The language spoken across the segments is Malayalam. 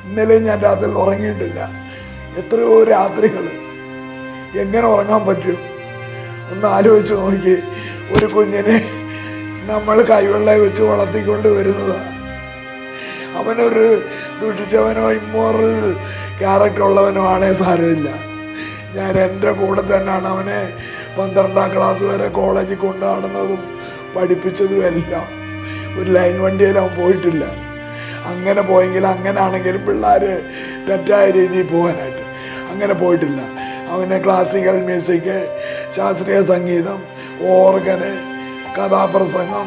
ഇന്നലെ ഞാൻ രാത്രിയിൽ ഉറങ്ങിയിട്ടില്ല. എത്രയോ രാത്രികൾ എങ്ങനെ ഉറങ്ങാൻ പറ്റും? ഒന്ന് ആലോചിച്ച് നോക്കി. ഒരു കുഞ്ഞിനെ നമ്മൾ കൈവെള്ള വെച്ച് വളർത്തിക്കൊണ്ട് വരുന്നതാണ്. അവനൊരു ദുഷിച്ചവനോ ഇമ്മോറൽ ക്യാരക്ടർ ഉള്ളവനോ ആണേ സാരമില്ല. ഞാൻ എൻ്റെ കൂടെ തന്നെയാണ് അവനെ 12ാം ക്ലാസ് വരെ കോളേജിൽ കൊണ്ടുനടന്നതും പഠിപ്പിച്ചതും എല്ലാം. ഒരു ലൈൻ വണ്ടിയിൽ അവൻ പോയിട്ടില്ല. അങ്ങനെ പോയെങ്കിൽ അങ്ങനെ ആണെങ്കിലും പിള്ളേർ തെറ്റായ രീതിയിൽ പോകാനായിട്ട് അങ്ങനെ പോയിട്ടില്ല. അവനെ ക്ലാസിക്കൽ മ്യൂസിക്, ശാസ്ത്രീയ സംഗീതം, ഓർഗന്, കഥാപ്രസംഗം,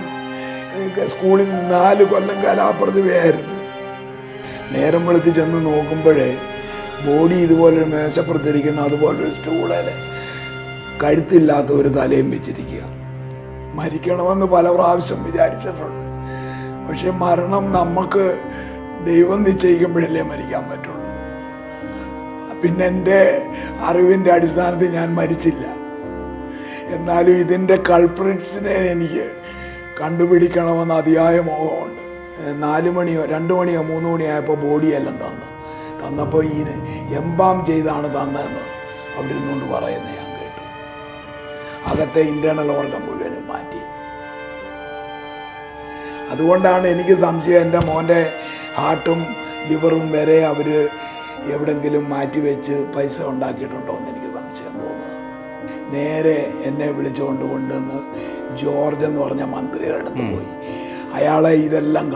സ്കൂളിൽ 4 കൊല്ലം കലാപ്രതിഭയായിരുന്നു. നേരം വെളുത്തി ചെന്ന് നോക്കുമ്പോഴേ ബോഡി ഇതുപോലൊരു മേശപ്പുറത്തിരിക്കുന്ന അതുപോലൊരു സ്റ്റൂളിൽ കഴുത്തില്ലാത്ത ഒരു തലയും വെച്ചിരിക്കുക. മരിക്കണമെന്ന് പല പ്രാവശ്യം വിചാരിച്ചിട്ടുണ്ട്. പക്ഷെ മരണം നമുക്ക് ദൈവം നിശ്ചയിക്കുമ്പോഴല്ലേ മരിക്കാൻ പറ്റുള്ളൂ. പിന്നെ എൻ്റെ അറിവിൻ്റെ അടിസ്ഥാനത്തിൽ ഞാൻ മരിച്ചില്ല. എന്നാലും ഇതിൻ്റെ കൾപ്രിറ്റ്സിനെ എനിക്ക് കണ്ടുപിടിക്കണമെന്ന് അതിയായ മോഹമുണ്ട്. 4 മണിയോ 2 മണിയോ 3 മണിയോ ആയപ്പോൾ ബോഡിയെല്ലാം തന്നപ്പോൾ ഈ എംബാം ചെയ്താണ് തന്നതെന്ന് അവിടെ ഇരുന്നുകൊണ്ട് പറയുന്നത് ഞാൻ കേട്ടു. അകത്തെ ഇൻറ്റേർണൽ ഓർഗൻ മുഴുവനും മാറ്റി. അതുകൊണ്ടാണ് എനിക്ക് സംശയം എൻ്റെ മോൻ്റെ ഹാർട്ടും ലിവറും വരെ അവർ എവിടെങ്കിലും മാറ്റി വെച്ച് പൈസ ഉണ്ടാക്കിയിട്ടുണ്ടോ എന്ന് എനിക്ക് സംശയം തോന്നുന്നു. നേരെ എന്നെ വിളിച്ചുകൊണ്ട് കൊണ്ടുവന്ന് ജോർജ് എന്ന് പറഞ്ഞ മന്ത്രിയുടെ അടുത്ത് പോയി. അയാളെ ഇതെല്ലാം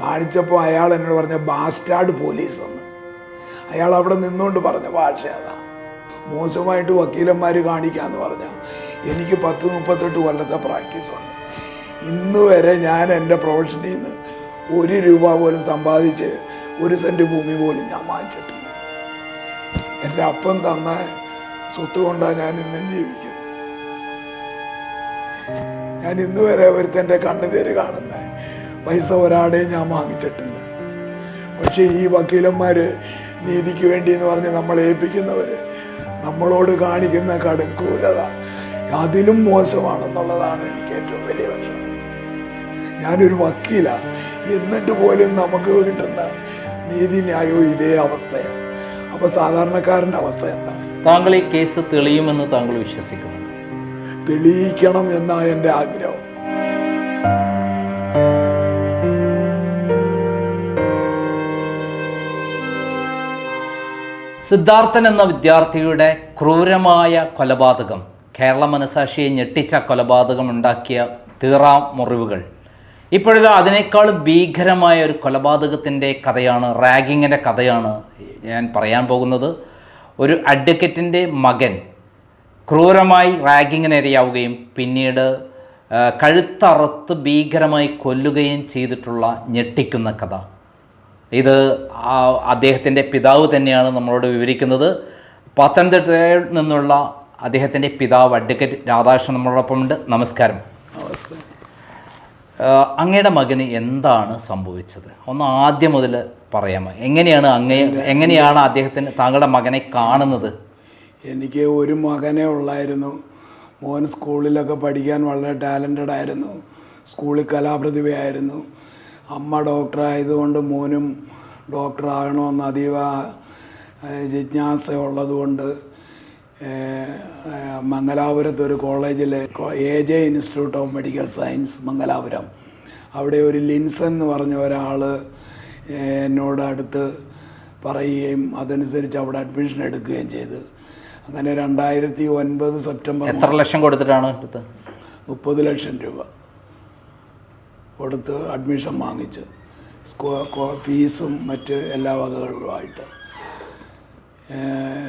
കാണിച്ചപ്പോൾ അയാൾ എന്നോട് പറഞ്ഞ ബാസ്റ്റാർഡ് പോലീസ് എന്ന്. അയാൾ അവിടെ നിന്നുകൊണ്ട് പറഞ്ഞ ഭാഷ അതാ. മോശമായിട്ട് വക്കീലന്മാർ കാണിക്കാമെന്ന് പറഞ്ഞാൽ എനിക്ക് 10-38 കൊല്ലത്തെ പ്രാക്ടീസുണ്ട്. ഇന്ന് വരെ ഞാൻ എൻ്റെ പ്രൊഫഷനിൽ നിന്ന് 1 രൂപ പോലും സമ്പാദിച്ച് 1 സെൻറ്റ് ഭൂമി പോലും ഞാൻ വാങ്ങിച്ചിട്ടില്ല. എൻ്റെ അപ്പം തന്ന സ്വത്ത് കൊണ്ടാണ് ഞാൻ ഇന്നും ജീവിക്കുന്നത്. ഞാൻ ഇന്ന് വരെ ഒരുത്തൻ്റെ കണ്ണുതേര് കാണുന്ന പൈസ ഒരാടെയും ഞാൻ വാങ്ങിച്ചിട്ടില്ല. പക്ഷേ ഈ വക്കീലന്മാർ നീതിക്ക് വേണ്ടി എന്ന് പറഞ്ഞ് നമ്മളെ ഏൽപ്പിക്കുന്നവർ നമ്മളോട് കാണിക്കുന്ന കടും ക്രൂരത അതിലും മോശമാണെന്നുള്ളതാണ് എനിക്ക് ഏറ്റവും വലിയ വിഷമം. ഞാനൊരു വക്കീലാണ്, എന്നിട്ട് പോലും നമുക്ക് കിട്ടുന്ന നീതിന്യായവും ഇതേ അവസ്ഥയാണ്. അപ്പോൾ സാധാരണക്കാരൻ്റെ അവസ്ഥ എന്താണ്? താങ്കൾ ഈ കേസ് തെളിയുമെന്ന് താങ്കൾ വിശ്വസിക്കുന്നു? തെളിയിക്കണം എന്നാണ് എൻ്റെ ആഗ്രഹം. സിദ്ധാർത്ഥൻ എന്ന വിദ്യാർത്ഥിയുടെ ക്രൂരമായ കൊലപാതകം, കേരള മനസാക്ഷിയെ ഞെട്ടിച്ച കൊലപാതകം ഉണ്ടാക്കിയ തീറാ മുറിവുകൾ. ഇപ്പോഴത്തെ അതിനേക്കാൾ ഭീകരമായ ഒരു കൊലപാതകത്തിൻ്റെ കഥയാണ്, റാഗിങ്ങിൻ്റെ കഥയാണ് ഞാൻ പറയാൻ പോകുന്നത്. ഒരു അഡ്വക്കേറ്റിൻ്റെ മകൻ ക്രൂരമായി റാഗിങ്ങിനിരയാവുകയും പിന്നീട് കഴുത്തറുത്ത് ഭീകരമായി കൊല്ലുകയും ചെയ്തിട്ടുള്ള ഞെട്ടിക്കുന്ന കഥ. ഇത് അദ്ദേഹത്തിൻ്റെ പിതാവ് തന്നെയാണ് നമ്മളോട് വിവരിക്കുന്നത്. പത്തനംതിട്ടയിൽ നിന്നുള്ള അദ്ദേഹത്തിൻ്റെ പിതാവ് അഡ്വക്കേറ്റ് രാധാകൃഷ്ണൻ നമ്മളോടൊപ്പമുണ്ട്. നമസ്കാരം. അങ്ങയുടെ മകന് എന്താണ് സംഭവിച്ചത്? ഒന്ന് ആദ്യം മുതൽ പറയാമോ? എങ്ങനെയാണ് താങ്കളുടെ മകനെ കാണുന്നത്? എനിക്ക് ഒരു മകനേ ഉള്ളായിരുന്നു. മോൻ സ്കൂളിലൊക്കെ പഠിക്കാൻ വളരെ ടാലൻറ്റഡ് ആയിരുന്നു. സ്കൂളിൽ കലാപ്രതിഭയായിരുന്നു. അമ്മ ഡോക്ടറായതുകൊണ്ട് മോനും ഡോക്ടറാകണമെന്ന് അതീവ ജിജ്ഞാസ ഉള്ളതുകൊണ്ട് മംഗലാപുരത്തൊരു കോളേജിലെ AJ institute of medical science Mangalapuram, അവിടെ ഒരു ലിൻസൺ എന്ന് പറഞ്ഞ ഒരാൾ എന്നോട് അടുത്ത് പറയുകയും അതനുസരിച്ച് അവിടെ അഡ്മിഷൻ എടുക്കുകയും ചെയ്തു. അങ്ങനെ 2009 സെപ്റ്റംബർ. എത്ര ലക്ഷം കൊടുത്തിട്ടാണ്? 30 ലക്ഷം രൂപ കൊടുത്ത് അഡ്മിഷൻ വാങ്ങിച്ച് ഫീസും മറ്റ് എല്ലാ വകകളുമായിട്ട്.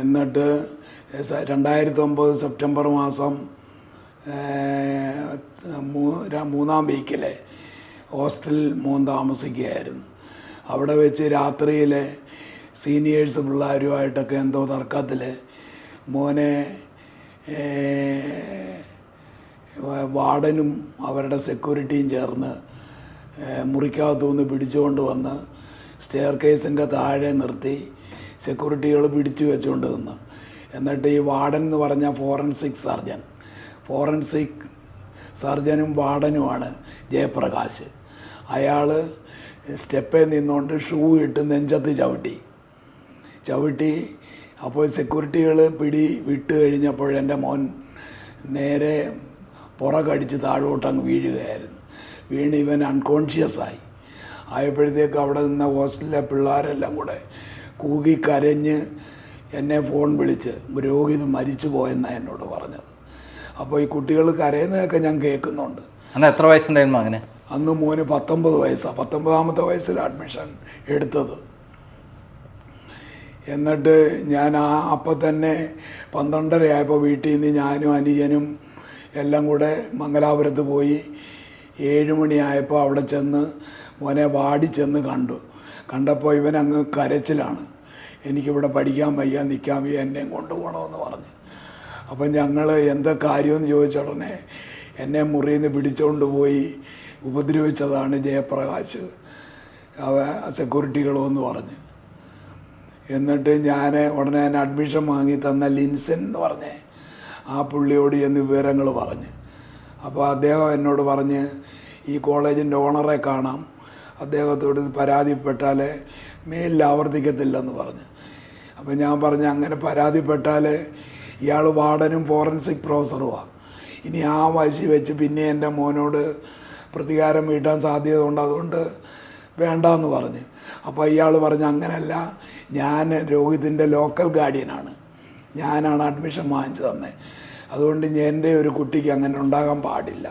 എന്നിട്ട് 2009 സെപ്റ്റംബർ മാസം 3-ാം വീക്കിലെ ഹോസ്റ്റലിൽ മോൻ താമസിക്കുകയായിരുന്നു. അവിടെ വെച്ച് രാത്രിയിലെ സീനിയേഴ്സ് പിള്ളേരുമായിട്ടൊക്കെ എന്തോ തർക്കത്തിൽ മോനെ വാർഡനും അവരുടെ സെക്യൂരിറ്റിയും ചേർന്ന് മുറിക്കകത്തുനിന്ന് പിടിച്ചുകൊണ്ട് വന്ന് സ്റ്റെയർ കേസിൻ്റെ താഴെ നിർത്തി സെക്യൂരിറ്റികൾ പിടിച്ചു വെച്ചുകൊണ്ട് നിന്ന്. എന്നിട്ട് ഈ വാർഡൻ എന്ന് പറഞ്ഞ ഫോറൻസിക് സർജനും വാർഡനുമാണ് ജയപ്രകാശ്. അയാൾ സ്റ്റെപ്പിൽ നിന്നുകൊണ്ട് ഷൂ ഇട്ട് നെഞ്ചത്ത് ചവിട്ടി. അപ്പോൾ സെക്യൂരിറ്റികൾ വിട്ട് കഴിഞ്ഞപ്പോൾ എൻ്റെ മോൻ നേരെ പുറകടിച്ച് താഴോട്ടങ്ങ് വീഴുകയായിരുന്നു. വീണ് ഇവൻ അൺകോൺഷ്യസായി. ആയപ്പോഴത്തേക്ക് അവിടെ നിന്ന ഹോസ്റ്റലിലെ പിള്ളേരെല്ലാം കൂടെ കൂകി കരഞ്ഞ് എന്നെ ഫോൺ വിളിച്ച് രോഹിത് മരിച്ചു പോയെന്നാണ് എന്നോട് പറഞ്ഞത്. അപ്പോൾ ഈ കുട്ടികൾ കരയുന്നതൊക്കെ ഞാൻ കേൾക്കുന്നുണ്ട്. അന്ന് എത്ര വയസ്സുണ്ടായിരുന്നു അങ്ങനെ? അന്ന് മോന് 19 വയസ്സാണ്. 19ാമത്തെ വയസ്സിൽ അഡ്മിഷൻ എടുത്തത്. എന്നിട്ട് ഞാൻ അപ്പം തന്നെ 12:30 ആയപ്പോൾ വീട്ടിൽ നിന്ന് ഞാനും അനുജനും എല്ലാം കൂടെ മംഗലാപുരത്ത് പോയി. 7 മണിയായപ്പോൾ അവിടെ ചെന്ന് മോനെ വാടി ചെന്ന് കണ്ടപ്പോൾ ഇവൻ അങ്ങ് കരച്ചിലാണ്. എനിക്കിവിടെ പഠിക്കാൻ വയ്യ, നിൽക്കാൻ വയ്യ, എന്നെയും കൊണ്ടുപോകണമെന്ന് പറഞ്ഞ്. അപ്പം ഞങ്ങൾ എന്താ കാര്യമെന്ന് ചോദിച്ച ഉടനെ എന്നെ മുറിയിൽ നിന്ന് പിടിച്ചുകൊണ്ട് പോയി ഉപദ്രവിച്ചതാണ് ജയപ്രകാശ് സെക്യൂരിറ്റികളോ എന്ന് പറഞ്ഞ്. എന്നിട്ട് ഞാൻ ഉടനെ തന്നെ അഡ്മിഷൻ വാങ്ങി തന്ന ലിൻസൻ എന്ന് പറഞ്ഞ് ആ പുള്ളിയോട് എന്ന് വിവരങ്ങൾ പറഞ്ഞ്. അപ്പോൾ അദ്ദേഹം എന്നോട് പറഞ്ഞ് ഈ കോളേജിൻ്റെ ഓണറെ കാണാം, അദ്ദേഹത്തോട് പരാതിപ്പെട്ടാൽ മേലിൽ ആവർത്തിക്കത്തില്ലെന്ന് പറഞ്ഞ്. അപ്പം ഞാൻ പറഞ്ഞു അങ്ങനെ പരാതിപ്പെട്ടാൽ ഇയാൾ വാർഡനും ഫോറൻസിക് പ്രൊഫസറുമാണ്, ഇനി ആ വശി വെച്ച് പിന്നെ എൻ്റെ മോനോട് പ്രതികാരം വീട്ടാൻ സാധ്യത ഉണ്ട്, അതുകൊണ്ട് വേണ്ടെന്ന് പറഞ്ഞ്. അപ്പോൾ ഇയാൾ പറഞ്ഞ് അങ്ങനല്ല, ഞാൻ രോഹിതിൻ്റെ ലോക്കൽ ഗാർഡിയനാണ്, ഞാനാണ് അഡ്മിഷൻ വാങ്ങിച്ചു തന്നെ, അതുകൊണ്ട് എൻ്റെ ഒരു കുട്ടിക്ക് അങ്ങനെ ഉണ്ടാകാൻ പാടില്ല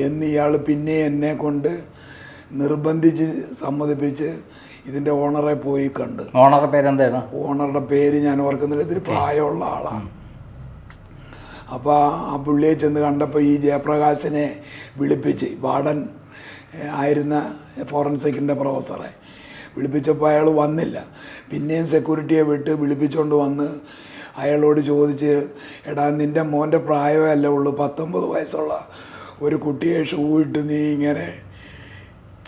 എന്ന് ഇയാൾ പിന്നെ എന്നെ കൊണ്ട് നിർബന്ധിച്ച് സമ്മതിപ്പിച്ച് ഇതിൻ്റെ ഓണറെ പോയി കണ്ട്. ഓണറുടെ പേരെന്താണ്? ഓണറുടെ പേര് ഞാൻ ഓർക്കുന്നില്ല, ഇത്തിരി പ്രായമുള്ള ആളാണ്. അപ്പോൾ ആ പുള്ളിയെ ചെന്ന് കണ്ടപ്പോൾ ഈ ജയപ്രകാശിനെ വിളിപ്പിച്ച്, വാർഡൻ ആയിരുന്ന ഫോറൻസിക്കിൻ്റെ പ്രൊഫസറെ വിളിപ്പിച്ചപ്പോൾ അയാൾ വന്നില്ല. പിന്നെയും സെക്യൂരിറ്റിയെ വിട്ട് വിളിപ്പിച്ചുകൊണ്ട് വന്ന് അയാളോട് ചോദിച്ച്, എടാ നിൻ്റെ മോൻ്റെ പ്രായമേ അല്ലേ ഉള്ളൂ, 19 വയസ്സുള്ള ഒരു കുട്ടിയെ ഷൂ ഇട്ട് നീ ഇങ്ങനെ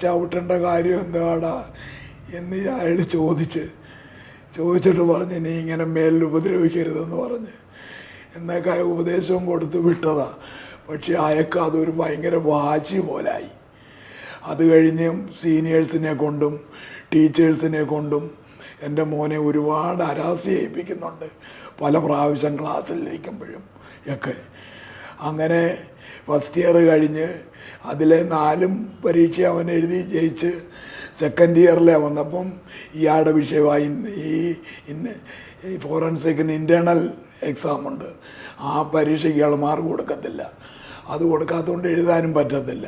ചവിട്ടേണ്ട കാര്യം എന്താടാ എന്ന് അയാൾ ചോദിച്ചിട്ട് പറഞ്ഞ് നീ ഇങ്ങനെ മേലിൽ ഉപദ്രവിക്കരുതെന്ന് പറഞ്ഞ് എന്നൊക്കെ ഉപദേശവും കൊടുത്ത് വിട്ടതാ. പക്ഷേ അയാൾക്ക് അതൊരു ഭയങ്കര വാശി പോലായി. അത് കഴിഞ്ഞ് സീനിയേഴ്സിനെ കൊണ്ടും ടീച്ചേഴ്സിനെ കൊണ്ടും എൻ്റെ മോനെ ഒരുപാട് ഹരാസ് ചെയ്യിപ്പിക്കുന്നുണ്ട്, പല പ്രാവശ്യം ക്ലാസ്സിലിരിക്കുമ്പോഴും ഒക്കെ. അങ്ങനെ ഫസ്റ്റ് ഇയർ കഴിഞ്ഞ് അതിലെ 4 പരീക്ഷ അവൻ എഴുതി ജയിച്ച് സെക്കൻഡ് ഇയറിലെ വന്നപ്പം ഇയാളുടെ വിഷയമായി ഈ ഫോറൻസിക്കിന് ഇൻറ്റേർണൽ എക്സാമുണ്ട്, ആ പരീക്ഷയ്ക്ക് ഇയാൾ മാർക്ക് കൊടുക്കത്തില്ല, അത് കൊടുക്കാത്തതുകൊണ്ട് എഴുതാനും പറ്റത്തില്ല.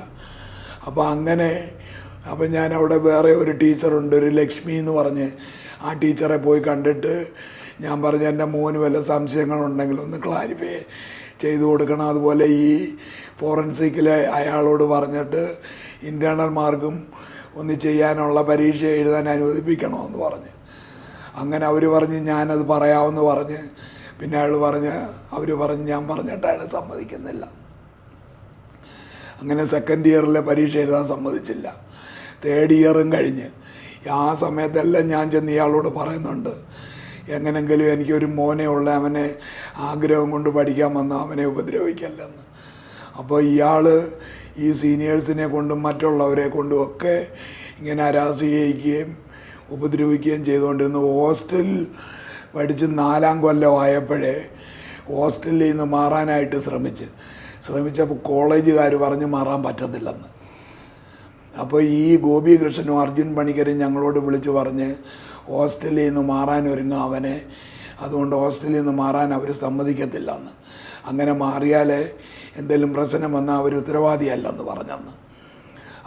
അപ്പോൾ അങ്ങനെ അപ്പം ഞാൻ അവിടെ വേറെ ഒരു ടീച്ചറുണ്ട്, ഒരു ലക്ഷ്മി എന്ന് പറഞ്ഞ്, ആ ടീച്ചറെ പോയി കണ്ടിട്ട് ഞാൻ പറഞ്ഞു എൻ്റെ മോന് വല്ല സംശയങ്ങളുണ്ടെങ്കിൽ ഒന്ന് ക്ലാരിഫൈ ചെയ്തു കൊടുക്കണം, അതുപോലെ ഈ ഫോറൻസിക്കിലെ അയാളോട് പറഞ്ഞിട്ട് ഇൻറ്റേർണൽ മാർക്കും ഒന്ന് ചെയ്യാനുള്ള പരീക്ഷ എഴുതാൻ അനുവദിപ്പിക്കണമെന്ന് പറഞ്ഞ്. അങ്ങനെ അവർ പറഞ്ഞ് ഞാനത് പറയാമെന്ന് പറഞ്ഞ്, പിന്നെ അവർ പറഞ്ഞ് ഞാൻ പറഞ്ഞിട്ട് അയാൾ സമ്മതിക്കുന്നില്ല. അങ്ങനെ സെക്കൻഡ് ഇയറിലെ പരീക്ഷ എഴുതാൻ സമ്മതിച്ചില്ല. തേർഡ് ഇയറും കഴിഞ്ഞ് ആ സമയത്തെല്ലാം ഞാൻ ചെന്ന് ഇയാളോട് പറയുന്നുണ്ട്, എങ്ങനെങ്കിലും എനിക്കൊരു മോനെ ഉള്ള, അവനെ ആഗ്രഹം കൊണ്ട് പഠിക്കാൻ വന്ന അവനെ ഉപദ്രവിക്കല്ലെന്ന്. അപ്പോൾ ഇയാൾ ഈ സീനിയേഴ്സിനെ കൊണ്ടും മറ്റുള്ളവരെ കൊണ്ടും ഒക്കെ ഇങ്ങനെ ഹരാസ് ചെയ്യിക്കുകയും ഉപദ്രവിക്കുകയും ചെയ്തുകൊണ്ടിരുന്നു. ഹോസ്റ്റലിൽ പഠിച്ച് 4ാം കൊല്ലമായപ്പോഴേ ഹോസ്റ്റലിൽ നിന്ന് മാറാനായിട്ട് ശ്രമിച്ചപ്പോൾ കോളേജുകാർ പറഞ്ഞ് മാറാൻ പറ്റത്തില്ലെന്ന്. അപ്പോൾ ഈ ഗോപികൃഷ്ണനും അർജുൻ പണിക്കരും ഞങ്ങളോട് വിളിച്ച് പറഞ്ഞ് ഹോസ്റ്റലിൽ നിന്ന് മാറാൻ ഒരുങ്ങും അവനെ, അതുകൊണ്ട് ഹോസ്റ്റലിൽ നിന്ന് മാറാൻ അവർ സമ്മതിക്കത്തില്ലെന്ന്. അങ്ങനെ മാറിയാൽ എന്തെങ്കിലും പ്രശ്നം വന്നാൽ അവർ ഉത്തരവാദിയല്ലെന്ന് പറഞ്ഞെന്ന്.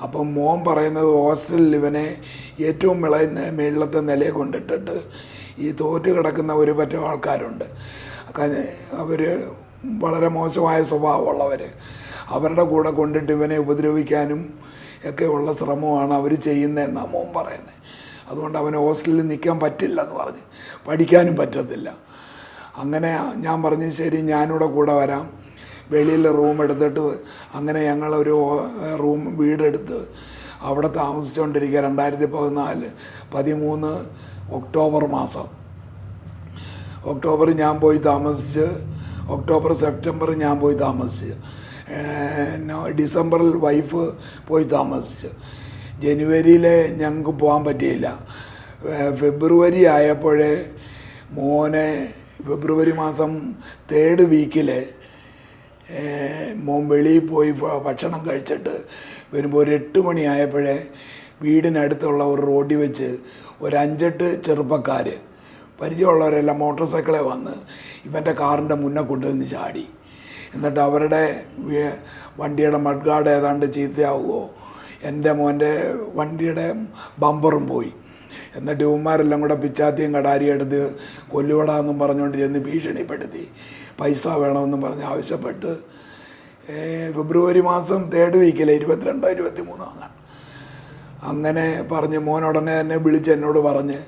അപ്പം മോൻ പറയുന്നത് ഹോസ്റ്റലിൽ ഇവനെ ഏറ്റവും മേളത്തെ നിലയെ കൊണ്ടിട്ടിട്ട് ഈ തോറ്റ് കിടക്കുന്ന ഒരു പറ്റം ആൾക്കാരുണ്ട്, അവർ വളരെ മോശമായ സ്വഭാവമുള്ളവർ, അവരുടെ കൂടെ കൊണ്ടിട്ട് ഇവനെ ഉപദ്രവിക്കാനും ഒക്കെ ഉള്ള ശ്രമമാണ് അവർ ചെയ്യുന്നതെന്നാണ് മോൻ പറയുന്നത്. അതുകൊണ്ട് അവന് ഹോസ്റ്റലിൽ നിൽക്കാൻ പറ്റില്ലെന്ന് പറഞ്ഞ്, പഠിക്കാനും പറ്റത്തില്ല. അങ്ങനെ ഞാൻ പറഞ്ഞു ശരി ഞാനിവിടെ കൂടെ വരാം, വെളിയിൽ റൂം എടുത്തിട്ട് അങ്ങനെ ഞങ്ങളൊരു വീടെടുത്ത് അവിടെ താമസിച്ചുകൊണ്ടിരിക്കുക. 2013 ഒക്ടോബർ മാസം, ഒക്ടോബർ ഞാൻ പോയി താമസിച്ച്, സെപ്റ്റംബർ ഞാൻ പോയി താമസിച്ച്, ഡിസംബറിൽ വൈഫ് പോയി താമസിച്ച്, ജനുവരിയിൽ ഞങ്ങൾക്ക് പോകാൻ പറ്റിയില്ല. ഫെബ്രുവരി ആയപ്പോഴേ മോനെ ഫെബ്രുവരി മാസം 3rd വീക്കിൽ മോൻ വെളിയിൽ പോയി ഭക്ഷണം കഴിച്ചിട്ട് വരുമ്പോൾ ഒരു 8 മണിയായപ്പോഴേ വീടിനടുത്തുള്ള ഒരു റോഡിൽ വെച്ച് ഒരു 5-8 ചെറുപ്പക്കാർ പരിചയമുള്ളവരെല്ലാം മോട്ടോർ സൈക്കിളെ വന്ന് ഇവൻ്റെ കാറിൻ്റെ മുന്നേ കൊണ്ടുവന്ന് ചാടി. എന്നിട്ട് അവരുടെ വണ്ടിയുടെ മഡ്ഗാർഡ് ഏതാണ്ട് ചീത്തയാവുമോ, എൻ്റെ മോൻ്റെ വണ്ടിയുടെ ബമ്പറും പോയി. എന്നിട്ട് ഇവന്മാരെല്ലാം കൂടെ പിച്ചാത്തിയും കടാരിയും എടുത്ത് കൊല്ലുവടാന്നും പറഞ്ഞുകൊണ്ട് ചെന്ന് ഭീഷണിപ്പെടുത്തി പൈസ വേണമെന്നും പറഞ്ഞ് ആവശ്യപ്പെട്ട് ഫെബ്രുവരി മാസം 3rd വീക്കിൽ 22, 23 അങ്ങനെ പറഞ്ഞ് മോൻ ഉടനെ തന്നെ വിളിച്ച് എന്നോട് പറഞ്ഞ്,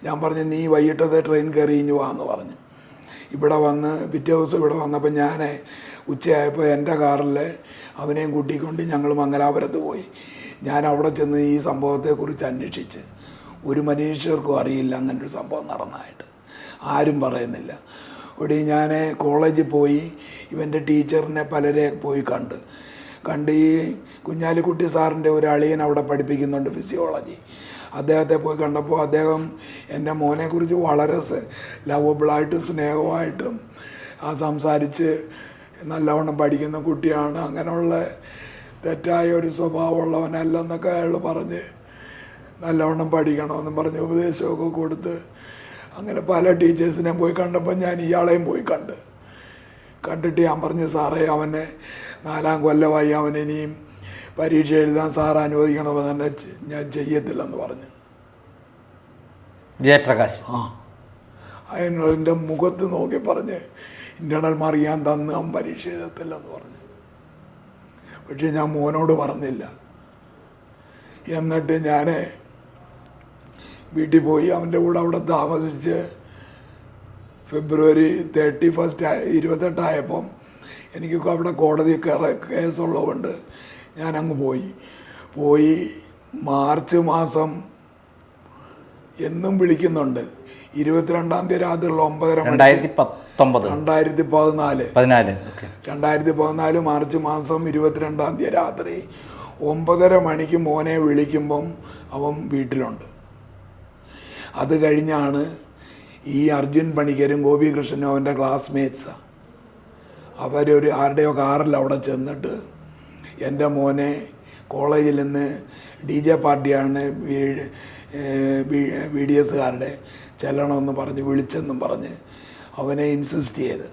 ഞാൻ പറഞ്ഞ് നീ വൈകിട്ടത്തെ ട്രെയിൻ കയറി ഇഞ്ഞു വാന്ന് പറഞ്ഞ് ഇവിടെ വന്ന് പിറ്റേ ദിവസം ഇവിടെ വന്നപ്പോൾ ഞാൻ ഉച്ചയായപ്പോൾ എൻ്റെ കാറിൽ അവനെയും കൂട്ടിക്കൊണ്ട് ഞങ്ങൾ മംഗലാപുരത്ത് പോയി. ഞാൻ അവിടെ ചെന്ന് ഈ സംഭവത്തെക്കുറിച്ച് അന്വേഷിച്ച് ഒരു മനുഷ്യർക്കും അറിയില്ല അങ്ങനൊരു സംഭവം നടന്നതായിട്ട്, ആരും പറയുന്നില്ല. ഇവിടെ ഞാൻ കോളേജിൽ പോയി ഇവൻ്റെ ടീച്ചറിനെ പലരെ പോയി കണ്ട് ഈ കുഞ്ഞാലിക്കുട്ടി സാറിൻ്റെ ഒരു അളിയൻ അവിടെ പഠിപ്പിക്കുന്നുണ്ട് ഫിസിയോളജി. അദ്ദേഹത്തെ പോയി കണ്ടപ്പോൾ അദ്ദേഹം എൻ്റെ മോനെക്കുറിച്ച് വളരെ ലവബിളായിട്ടും സ്നേഹമായിട്ടും സംസാരിച്ച് നല്ലവണ്ണം പഠിക്കുന്ന കുട്ടിയാണ്, അങ്ങനെയുള്ള തെറ്റായ ഒരു സ്വഭാവമുള്ളവനല്ലെന്നൊക്കെ അയാൾ പറഞ്ഞ് നല്ലവണ്ണം പഠിക്കണമെന്നും പറഞ്ഞ് ഉപദേശമൊക്കെ കൊടുത്ത് അങ്ങനെ പല ടീച്ചേഴ്സിനെയും പോയി കണ്ടപ്പോൾ ഞാൻ ഇയാളെയും പോയി കണ്ടിട്ട് ഞാൻ പറഞ്ഞു, സാറേ അവനെ 4ാം കൊല്ലമായി അവനിനിയും പരീക്ഷ എഴുതാൻ സാർ അനുവദിക്കണമെന്ന് തന്നെ ഞാൻ ചെയ്യത്തില്ലെന്ന് പറഞ്ഞു. ജയപ്രകാശ് അതിൻ്റെ മുഖത്ത് നോക്കി പറഞ്ഞ് ഇൻ്റേണൽ മാർക്ക് ഞാൻ തന്ന് അവൻ പരീക്ഷ എഴുതത്തില്ലെന്ന് പറഞ്ഞു. പക്ഷെ ഞാൻ മോനോട് പറഞ്ഞില്ല. എന്നിട്ട് ഞാൻ വീട്ടിൽ പോയി അവൻ്റെ കൂടെ അവിടെ താമസിച്ച് ഫെബ്രുവരി 31 28 എനിക്ക് അവിടെ കോടതി കേസുള്ളതുകൊണ്ട് ഞാൻ അങ്ങ് പോയി മാർച്ച് മാസം എന്നും വിളിക്കുന്നുണ്ട്. 22-ാം തീയതി രാത്രി 2014 മാർച്ച് മാസം 22-ാം തീയതി രാത്രി 9:30 മണിക്ക് മോനെ വിളിക്കുമ്പം അവൻ വീട്ടിലുണ്ട്. അത് കഴിഞ്ഞാണ് ഈ അർജുൻ പണിക്കരും ഗോപികൃഷ്ണനും അവൻ്റെ ക്ലാസ്മേറ്റ്സാണ്. അവരൊരു ആരുടെയോ കാറിൽ അവിടെ ചെന്നിട്ട് എൻ്റെ മോനെ കോളേജിൽ നിന്ന് DJ പാർട്ടിയാണ് BDSകാരുടെ ചെല്ലണമെന്ന് പറഞ്ഞ് വിളിച്ചെന്നും പറഞ്ഞ് അവനെ ഇൻസിസ്റ്റ് ചെയ്ത്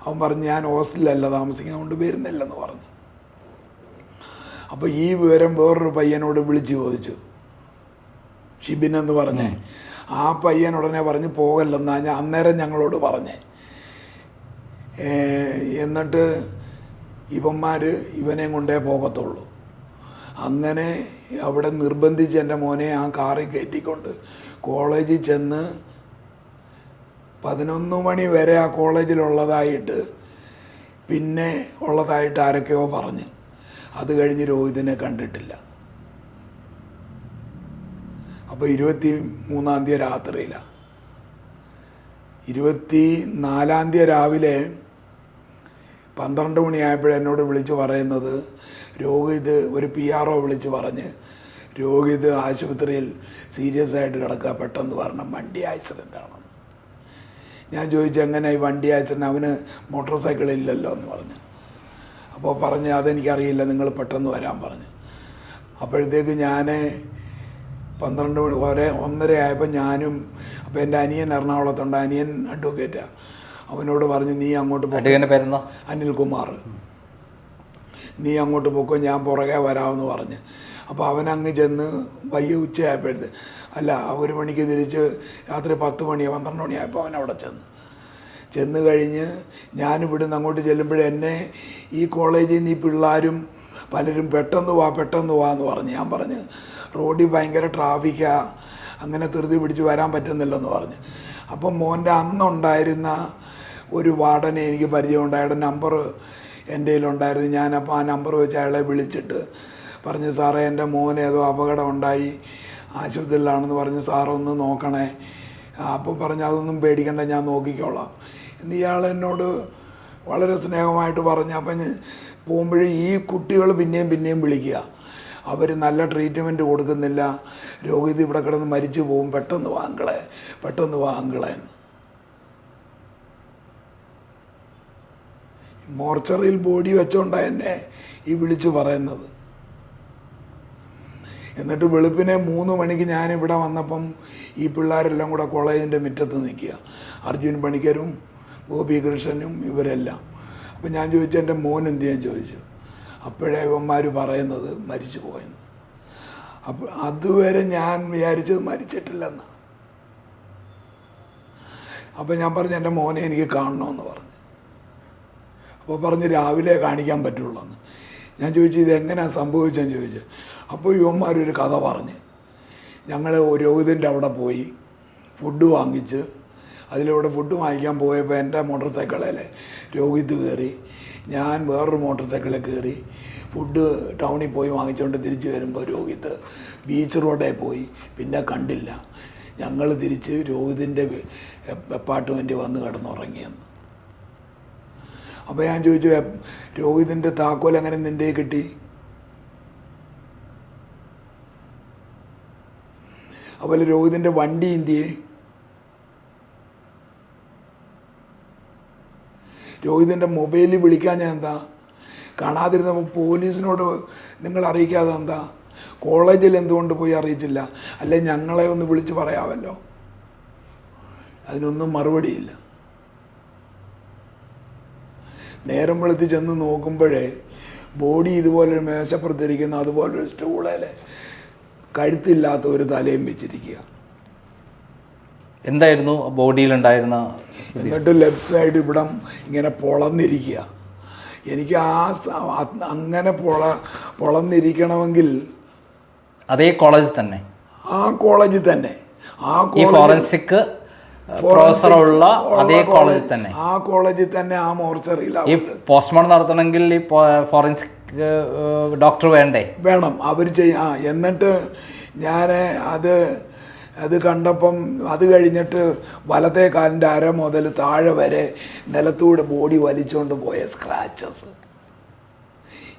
അവൻ പറഞ്ഞ് ഞാൻ ഹോസ്റ്റലിലല്ല താമസിക്കുന്നത് കൊണ്ട് വരുന്നില്ലെന്ന് പറഞ്ഞു. അപ്പോൾ ഈ വിവരം വേറൊരു പയ്യനോട് വിളിച്ച് ചോദിച്ചു, ഷിബിൻ എന്ന് പറഞ്ഞേ. ആ പയ്യൻ ഉടനെ പറഞ്ഞ് പോകല്ലെന്നാ ഞാൻ അന്നേരം ഞങ്ങളോട് പറഞ്ഞേ. എന്നിട്ട് ഇവന്മാർ ഇവനെയും കൊണ്ടേ പോകത്തുള്ളൂ. അങ്ങനെ അവിടെ നിർബന്ധിച്ച് എൻ്റെ മോനെ ആ കാറിൽ കയറ്റിക്കൊണ്ട് കോളേജിൽ ചെന്ന് 11 മണി വരെ ആ കോളേജിലുള്ളതായിട്ട് പിന്നെ ഉള്ളതായിട്ട് ആരൊക്കെയോ പറഞ്ഞ്. അത് കഴിഞ്ഞ് രോഹിതിനെ കണ്ടിട്ടില്ല. അപ്പോൾ 23-ാം തീയതി രാത്രിയിലാണ്. 24-ാം തീയതി രാവിലെ 12 മണിയായപ്പോഴെന്നോട് വിളിച്ച് പറയുന്നത് രോഹിത് ഒരു PRO വിളിച്ച് പറഞ്ഞ് രോഹിത് ആശുപത്രിയിൽ സീരിയസ് ആയിട്ട് കിടക്കുക, പെട്ടെന്ന് പറഞ്ഞ വണ്ടി ആക്സിഡൻ്റ് ആണെന്ന്. ഞാൻ ചോദിച്ചു എങ്ങനെ ഈ വണ്ടി ആക്സിഡൻ്റ്, അവന് മോട്ടോർ സൈക്കിളില്ലല്ലോ എന്ന് പറഞ്ഞു. അപ്പോൾ പറഞ്ഞ് അതെനിക്കറിയില്ല, നിങ്ങൾ പെട്ടെന്ന് വരാൻ പറഞ്ഞു. അപ്പോഴത്തേക്ക് ഞാൻ 12 മണി 1:30 ആയപ്പോൾ ഞാനും, അപ്പോൾ എൻ്റെ അനിയൻ എറണാകുളത്തുണ്ട്, അനിയൻ അഡ്വക്കേറ്റാണ്, അവനോട് പറഞ്ഞു നീ അങ്ങോട്ട് പോയിരുന്നോ, അനിൽകുമാർ, നീ അങ്ങോട്ട് പോക്കോ, ഞാൻ പുറകെ വരാമെന്ന് പറഞ്ഞ്. അപ്പോൾ അവനങ്ങ് ചെന്ന് വയ്യ ഉച്ചയായപ്പോഴത്തെ അല്ല 1 മണിക്ക് തിരിച്ച് രാത്രി 10 മണി 12 മണിയായപ്പോൾ അവൻ അവിടെ ചെന്ന് കഴിഞ്ഞ് ഞാനിവിടുന്ന് അങ്ങോട്ട് ചെല്ലുമ്പോഴേ എന്നെ ഈ കോളേജിൽ നിന്ന് ഈ പിള്ളേരും പലരും പെട്ടെന്ന് വാ എന്ന് പറഞ്ഞ്. ഞാൻ പറഞ്ഞ് റോഡിൽ ഭയങ്കര ട്രാഫിക്കാണ്, അങ്ങനെ ധൃതി പിടിച്ച് വരാൻ പറ്റുന്നില്ലെന്ന് പറഞ്ഞ്. അപ്പം മോൻ്റെ അന്നുണ്ടായിരുന്ന ഒരു വാർഡനെ എനിക്ക് പരിചയമുണ്ട്, അയാളുടെ നമ്പർ എൻ്റെ കയ്യിലുണ്ടായിരുന്നു. ഞാനപ്പോൾ ആ നമ്പർ വെച്ച് അയാളെ വിളിച്ചിട്ട് പറഞ്ഞ് സാറേ എൻ്റെ മോൻ ഏതോ അപകടം ഉണ്ടായി ആശുപത്രിയിലാണെന്ന് പറഞ്ഞ് സാറൊന്ന് നോക്കണേ. അപ്പോൾ പറഞ്ഞ് അതൊന്നും പേടിക്കണ്ട, ഞാൻ നോക്കിക്കോളാം എന്ന് ഇയാൾ എന്നോട് വളരെ സ്നേഹമായിട്ട് പറഞ്ഞു. അപ്പം പോകുമ്പോഴേ ഈ കുട്ടികൾ പിന്നെയും വിളിക്കുക, അവർ നല്ല ട്രീറ്റ്മെൻറ്റ് കൊടുക്കുന്നില്ല, രോഗിത് ഇവിടെ കിടന്ന് മരിച്ചു പോവും, പെട്ടെന്ന് വാങ്ങളെ എന്ന്. മോർച്ചറിയിൽ ബോഡി വെച്ചോണ്ടാണ് എന്നെ ഈ വിളിച്ചു പറയുന്നത്. എന്നിട്ട് വെളുപ്പിനെ 3 മണിക്ക് ഞാനിവിടെ വന്നപ്പം ഈ പിള്ളേരെല്ലാം കൂടെ കോളേജിൻ്റെ മുറ്റത്ത് നിൽക്കുക, അർജുൻ പണിക്കരും ഗോപികൃഷ്ണനും ഇവരെല്ലാം. അപ്പം ഞാൻ ചോദിച്ചു എൻ്റെ മോൻ എന്ത് ചെയ്യാൻ ചോദിച്ചു. അപ്പോഴേ ഇവന്മാർ പറയുന്നത് മരിച്ചു പോയെന്ന്. അപ്പോൾ അതുവരെ ഞാൻ വിചാരിച്ചത് മരിച്ചിട്ടില്ലെന്ന്. അപ്പോൾ ഞാൻ പറഞ്ഞു എൻ്റെ മോനെ എനിക്ക് കാണണമെന്ന് പറഞ്ഞു. അപ്പോൾ പറഞ്ഞ് രാവിലെ കാണിക്കാൻ പറ്റുള്ളൂ എന്ന്. ഞാൻ ചോദിച്ചു ഇതെങ്ങനെയാണ് സംഭവിച്ചതെന്ന് ചോദിച്ചു. അപ്പോൾ യുവന്മാരൊരു കഥ പറഞ്ഞ്, ഞങ്ങൾ രോഹിതിൻ്റെ അവിടെ പോയി ഫുഡ് വാങ്ങിച്ച്, അതിലൂടെ ഫുഡ് വാങ്ങിക്കാൻ പോയപ്പോൾ എൻ്റെ മോട്ടോർ സൈക്കിളിൽ രോഹിത് കയറി, ഞാൻ വേറൊരു മോട്ടോർ സൈക്കിളിൽ കയറി ഫുഡ് ടൗണിൽ പോയി വാങ്ങിച്ചുകൊണ്ട് തിരിച്ച് വരുമ്പോൾ രോഹിത് ബീച്ച് റോഡിൽ പോയി, പിന്നെ കണ്ടില്ല. ഞങ്ങൾ തിരിച്ച് രോഹിതിൻ്റെ അപ്പാർട്ട്മെൻറ്റ് വന്ന് കിടന്നുറങ്ങിയെന്ന്. അപ്പോൾ ഞാൻ ചോദിച്ചു രോഹിതിൻ്റെ താക്കോൽ എങ്ങനെ നിൻ്റെ കിട്ടി? അതുപോലെ രോഹിതിൻ്റെ വണ്ടി ഇന്ത്യയെ, രോഹിതിൻ്റെ മൊബൈലിൽ വിളിക്കാൻ ഞാൻ എന്താ? കാണാതിരുന്നപ്പോൾ പോലീസിനോട് നിങ്ങൾ അറിയിക്കാതെ എന്താ? കോളേജിൽ എന്തുകൊണ്ട് പോയി അറിയിച്ചില്ല? അല്ലെ ഞങ്ങളെ ഒന്ന് വിളിച്ച് പറയാമല്ലോ. അതിനൊന്നും മറുപടിയില്ല. നേരം വെളുത്തി ചെന്ന് നോക്കുമ്പോഴേ ബോഡി ഇതുപോലൊരു മേശപ്പുറത്തിരിക്കുന്ന അതുപോലൊരു സ്റ്റൂളിൽ കഴുത്തില്ലാത്ത ഒരു തലയും വെച്ചിരിക്കുക. എന്തായിരുന്നു ബോഡിയിലുണ്ടായിരുന്ന? എന്നിട്ട് ലെഫ്റ്റ് സൈഡ് ഇവിടം ഇങ്ങനെ പൊളന്നിരിക്കുക. എനിക്ക് അങ്ങനെ പൊളന്നിരിക്കണമെങ്കിൽ അതേ കോളേജിൽ തന്നെ, ആ കോളേജിൽ തന്നെ, ഫോറൻസിക് പ്രൊഫസറുള്ള അതേ കോളേജിൽ തന്നെ, ആ കോളേജിൽ തന്നെ, ആ മോർച്ചറിയിലാണ്. ഈ പോസ്റ്റ്മോർട്ടം നടത്തണമെങ്കിൽ ഈ ഫോറൻസിക് ഡോക്ടർ വേണം. അവർ എന്നിട്ട് ഞാൻ അത് കണ്ടപ്പം അത് കഴിഞ്ഞിട്ട് വലത്തെ കാലിൻ്റെ അര മുതൽ താഴെ വരെ നിലത്തൂടെ ബോഡി വലിച്ചുകൊണ്ട് പോയ സ്ക്രാച്ചസ്.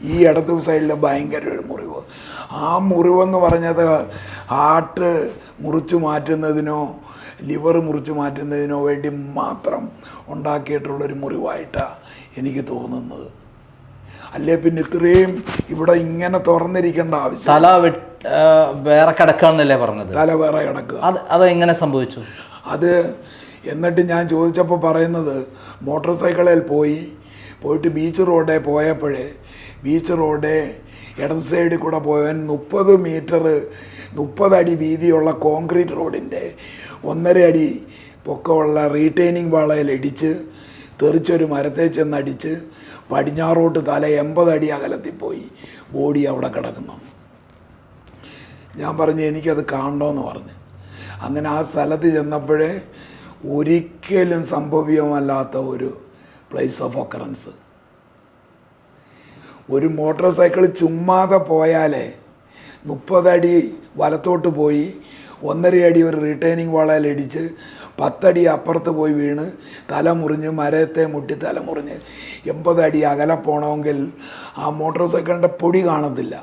ഈ ഇടത്ത് സൈഡിൽ ഭയങ്കര ഒരു മുറിവ്. ആ മുറിവെന്ന് പറഞ്ഞത് ഹാർട്ട് മുറിച്ചു മാറ്റുന്നതിനോ ലിവർ മുറിച്ചു മാറ്റുന്നതിനോ വേണ്ടി മാത്രം ഉണ്ടാക്കിയിട്ടുള്ളൊരു മുറിവായിട്ടാണ് എനിക്ക് തോന്നുന്നത്. അല്ലേ പിന്നെ ഇത്രയും ഇവിടെ ഇങ്ങനെ തുറന്നിരിക്കേണ്ട ആവശ്യം. തല വേറെ കിടക്കുകയെന്നല്ലേ പറഞ്ഞത്? തല വേറെ കിടക്കുക. അത് എങ്ങനെ സംഭവിച്ചു? അത് എന്നിട്ട് ഞാൻ ചോദിച്ചപ്പോൾ പറയുന്നത് മോട്ടോർ സൈക്കിളിൽ പോയിട്ട് ബീച്ച് റോഡിൽ പോയപ്പോഴേ ബീച്ച് റോഡ് ഇടത് സൈഡിൽ കൂടെ പോയവൻ 30 അടി വീതിയുള്ള കോൺക്രീറ്റ് റോഡിൻ്റെ 1.5 അടി പൊക്കമുള്ള റീറ്റെയിനിങ് വാളയിൽ ഇടിച്ച് തെറിച്ചൊരു മരത്തെ ചെന്നടിച്ച് പടിഞ്ഞാറോട്ട് തല 80 അടി അകലത്തിൽ പോയി ബോഡി അവിടെ കിടക്കുന്നു. ഞാൻ പറഞ്ഞു എനിക്കത് കാണണമെന്ന് പറഞ്ഞ്. അങ്ങനെ ആ സ്ഥലത്ത് ചെന്നപ്പോഴേ ഒരിക്കലും സംഭവ്യമല്ലാത്ത ഒരു പ്ലേസ് ഓഫ് ഒക്കറൻസ്. ഒരു മോട്ടോർ സൈക്കിൾ ചുമ്മാതെ പോയാലേ 30 അടി വലത്തോട്ട് പോയി 1.5 അടി ഒരു റിട്ടേണിങ് വാളയിൽ ഇടിച്ച് 10 അടി അപ്പുറത്ത് പോയി വീണ് തല മുറിഞ്ഞ് മരത്തെ മുട്ടി തല മുറിഞ്ഞ് 80 അടി അകലെ പോകണമെങ്കിൽ ആ മോട്ടോർ സൈക്കിളിൻ്റെ പൊടി കാണത്തില്ല.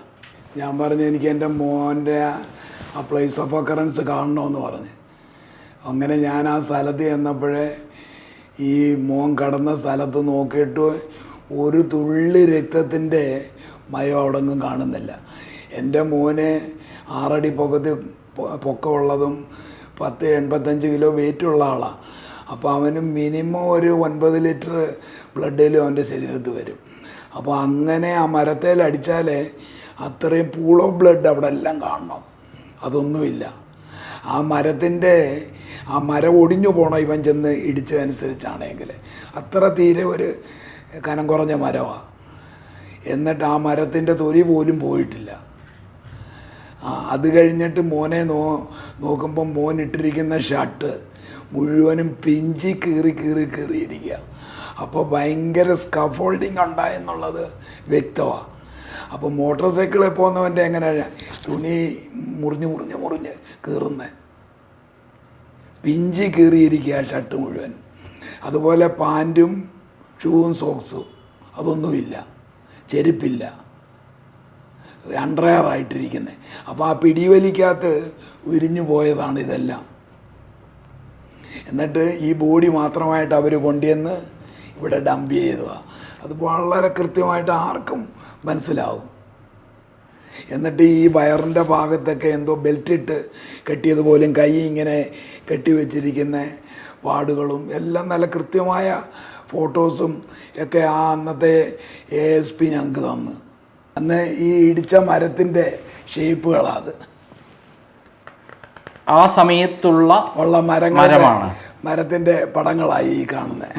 ഞാൻ പറഞ്ഞു എനിക്ക് എൻ്റെ മോൻ്റെ ആ പ്ലേസ് ഓഫ് ഒക്കറൻസ് കാണണമെന്ന് പറഞ്ഞ്. അങ്ങനെ ഞാൻ ആ സ്ഥലത്ത് ചെന്നപ്പോഴേ ഈ മോൻ കടന്ന സ്ഥലത്ത് നോക്കിയിട്ട് ഒരു തുള്ളി രക്തത്തിൻ്റെ മയം അവിടെങ്ങും കാണുന്നില്ല. എൻ്റെ മോന് 6 അടി പൊക്കമുള്ളതും 85 കിലോ വെയിറ്റുള്ള ആളാണ്. അപ്പോൾ അവന് മിനിമം ഒരു 9 ലിറ്റർ ബ്ലഡിലും അവൻ്റെ ശരീരത്ത് വരും. അപ്പോൾ അങ്ങനെ ആ മരത്തേൽ അടിച്ചാലേ അത്രയും പൂൾ ഓഫ് ബ്ലഡ് അവിടെ എല്ലാം കാണണം. അതൊന്നുമില്ല. ആ മരം ഒടിഞ്ഞു പോകണം ഇവൻ ചെന്ന് ഇടിച്ചതനുസരിച്ചാണെങ്കിൽ. അത്ര തീരെ ഒരു കനം കുറഞ്ഞ മരമാണ്. എന്നിട്ട് ആ മരത്തിൻ്റെ തൊലി പോലും പോയിട്ടില്ല. അത് കഴിഞ്ഞിട്ട് മോനെ നോക്കുമ്പം മോൻ ഇട്ടിരിക്കുന്ന ഷർട്ട് മുഴുവനും പിഞ്ചി കീറിയിരിക്കുക. അപ്പോൾ ഭയങ്കര സ്കഫോൾഡിങ് ഉണ്ടായെന്നുള്ളത് വ്യക്തമാണ്. അപ്പോൾ മോട്ടോർ സൈക്കിളിൽ പോകുന്നവൻ്റെ എങ്ങനെയാണ് തുണി മുറിഞ്ഞ് കീറുന്നത്, പിഞ്ചി കീറിയിരിക്കുക ഷർട്ട് മുഴുവൻ. അതുപോലെ പാൻറ്റും ഷൂവും സോക്സും അതൊന്നുമില്ല, ചെരുപ്പില്ല. അണ്ടർവെയറായിട്ടിരിക്കുന്നത്. അപ്പോൾ ആ പിടിവലിക്കകത്ത് ഉരിഞ്ഞു പോയതാണ് ഇതെല്ലാം. എന്നിട്ട് ഈ ബോഡി മാത്രമായിട്ട് അവർ കൊണ്ടുവന്ന് ഇവിടെ ഡംപ് ചെയ്തതാണ്. അത് വളരെ കൃത്യമായിട്ട് ആർക്കും മനസ്സിലാവും. എന്നിട്ട് ഈ വയറിൻ്റെ ഭാഗത്തൊക്കെ എന്തോ ബെൽറ്റിട്ട് കെട്ടിയതുപോലും കൈ ഇങ്ങനെ കെട്ടിവെച്ചിരിക്കുന്ന പാടുകളും എല്ലാം നല്ല കൃത്യമായ ഫോട്ടോസും ഒക്കെ ആ അന്നത്തെ ASP ഞങ്ങൾക്ക് തന്നു. അന്ന് ഈ ഇടിച്ച മരത്തിൻ്റെ ഷേപ്പുകളാണ് ആ സമയത്തുള്ള ഉള്ള മരമാണ്. മരത്തിൻ്റെ പടങ്ങളായി ഈ കാണുന്നത്.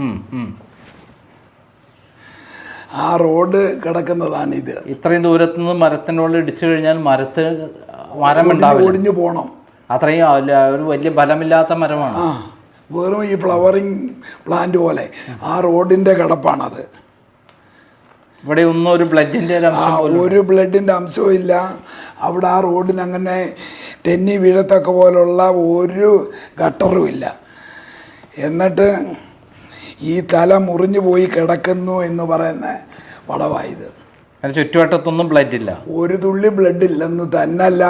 ആ റോഡ് കിടക്കുന്നതാണ് ഇത്. ഇത്രയും ദൂരത്തു നിന്ന് മരത്തിനോട് ഇടിച്ചു കഴിഞ്ഞാൽ മരം ഉണ്ടാവില്ല, ഒടിഞ്ഞു പോകണം. അത്രയും ഒരു വലിയ ബലമില്ലാത്ത മരമാണ്. വെറും ഈ ഫ്ലവറിങ് പ്ലാന്റ് പോലെ ആ റോഡിൻ്റെ കിടപ്പാണത്. ഇവിടെ ഒന്നും ഒരു ബ്ലഡിൻ്റെ ഒരു ബ്ലഡിൻ്റെ അംശവും ഇല്ല അവിടെ. ആ റോഡിന് അങ്ങനെ തെന്നി വീഴത്തക്ക പോലുള്ള ഒരു ഗട്ടറും ഇല്ല. എന്നിട്ട് ഈ തല മുറിഞ്ഞു പോയി കിടക്കുന്നു എന്ന് പറയുന്ന പടവായത്. ചുറ്റുവട്ടത്തൊന്നും ബ്ലഡ് ഇല്ല, ഒരു തുള്ളി ബ്ലഡ് ഇല്ലെന്ന് തന്നല്ല,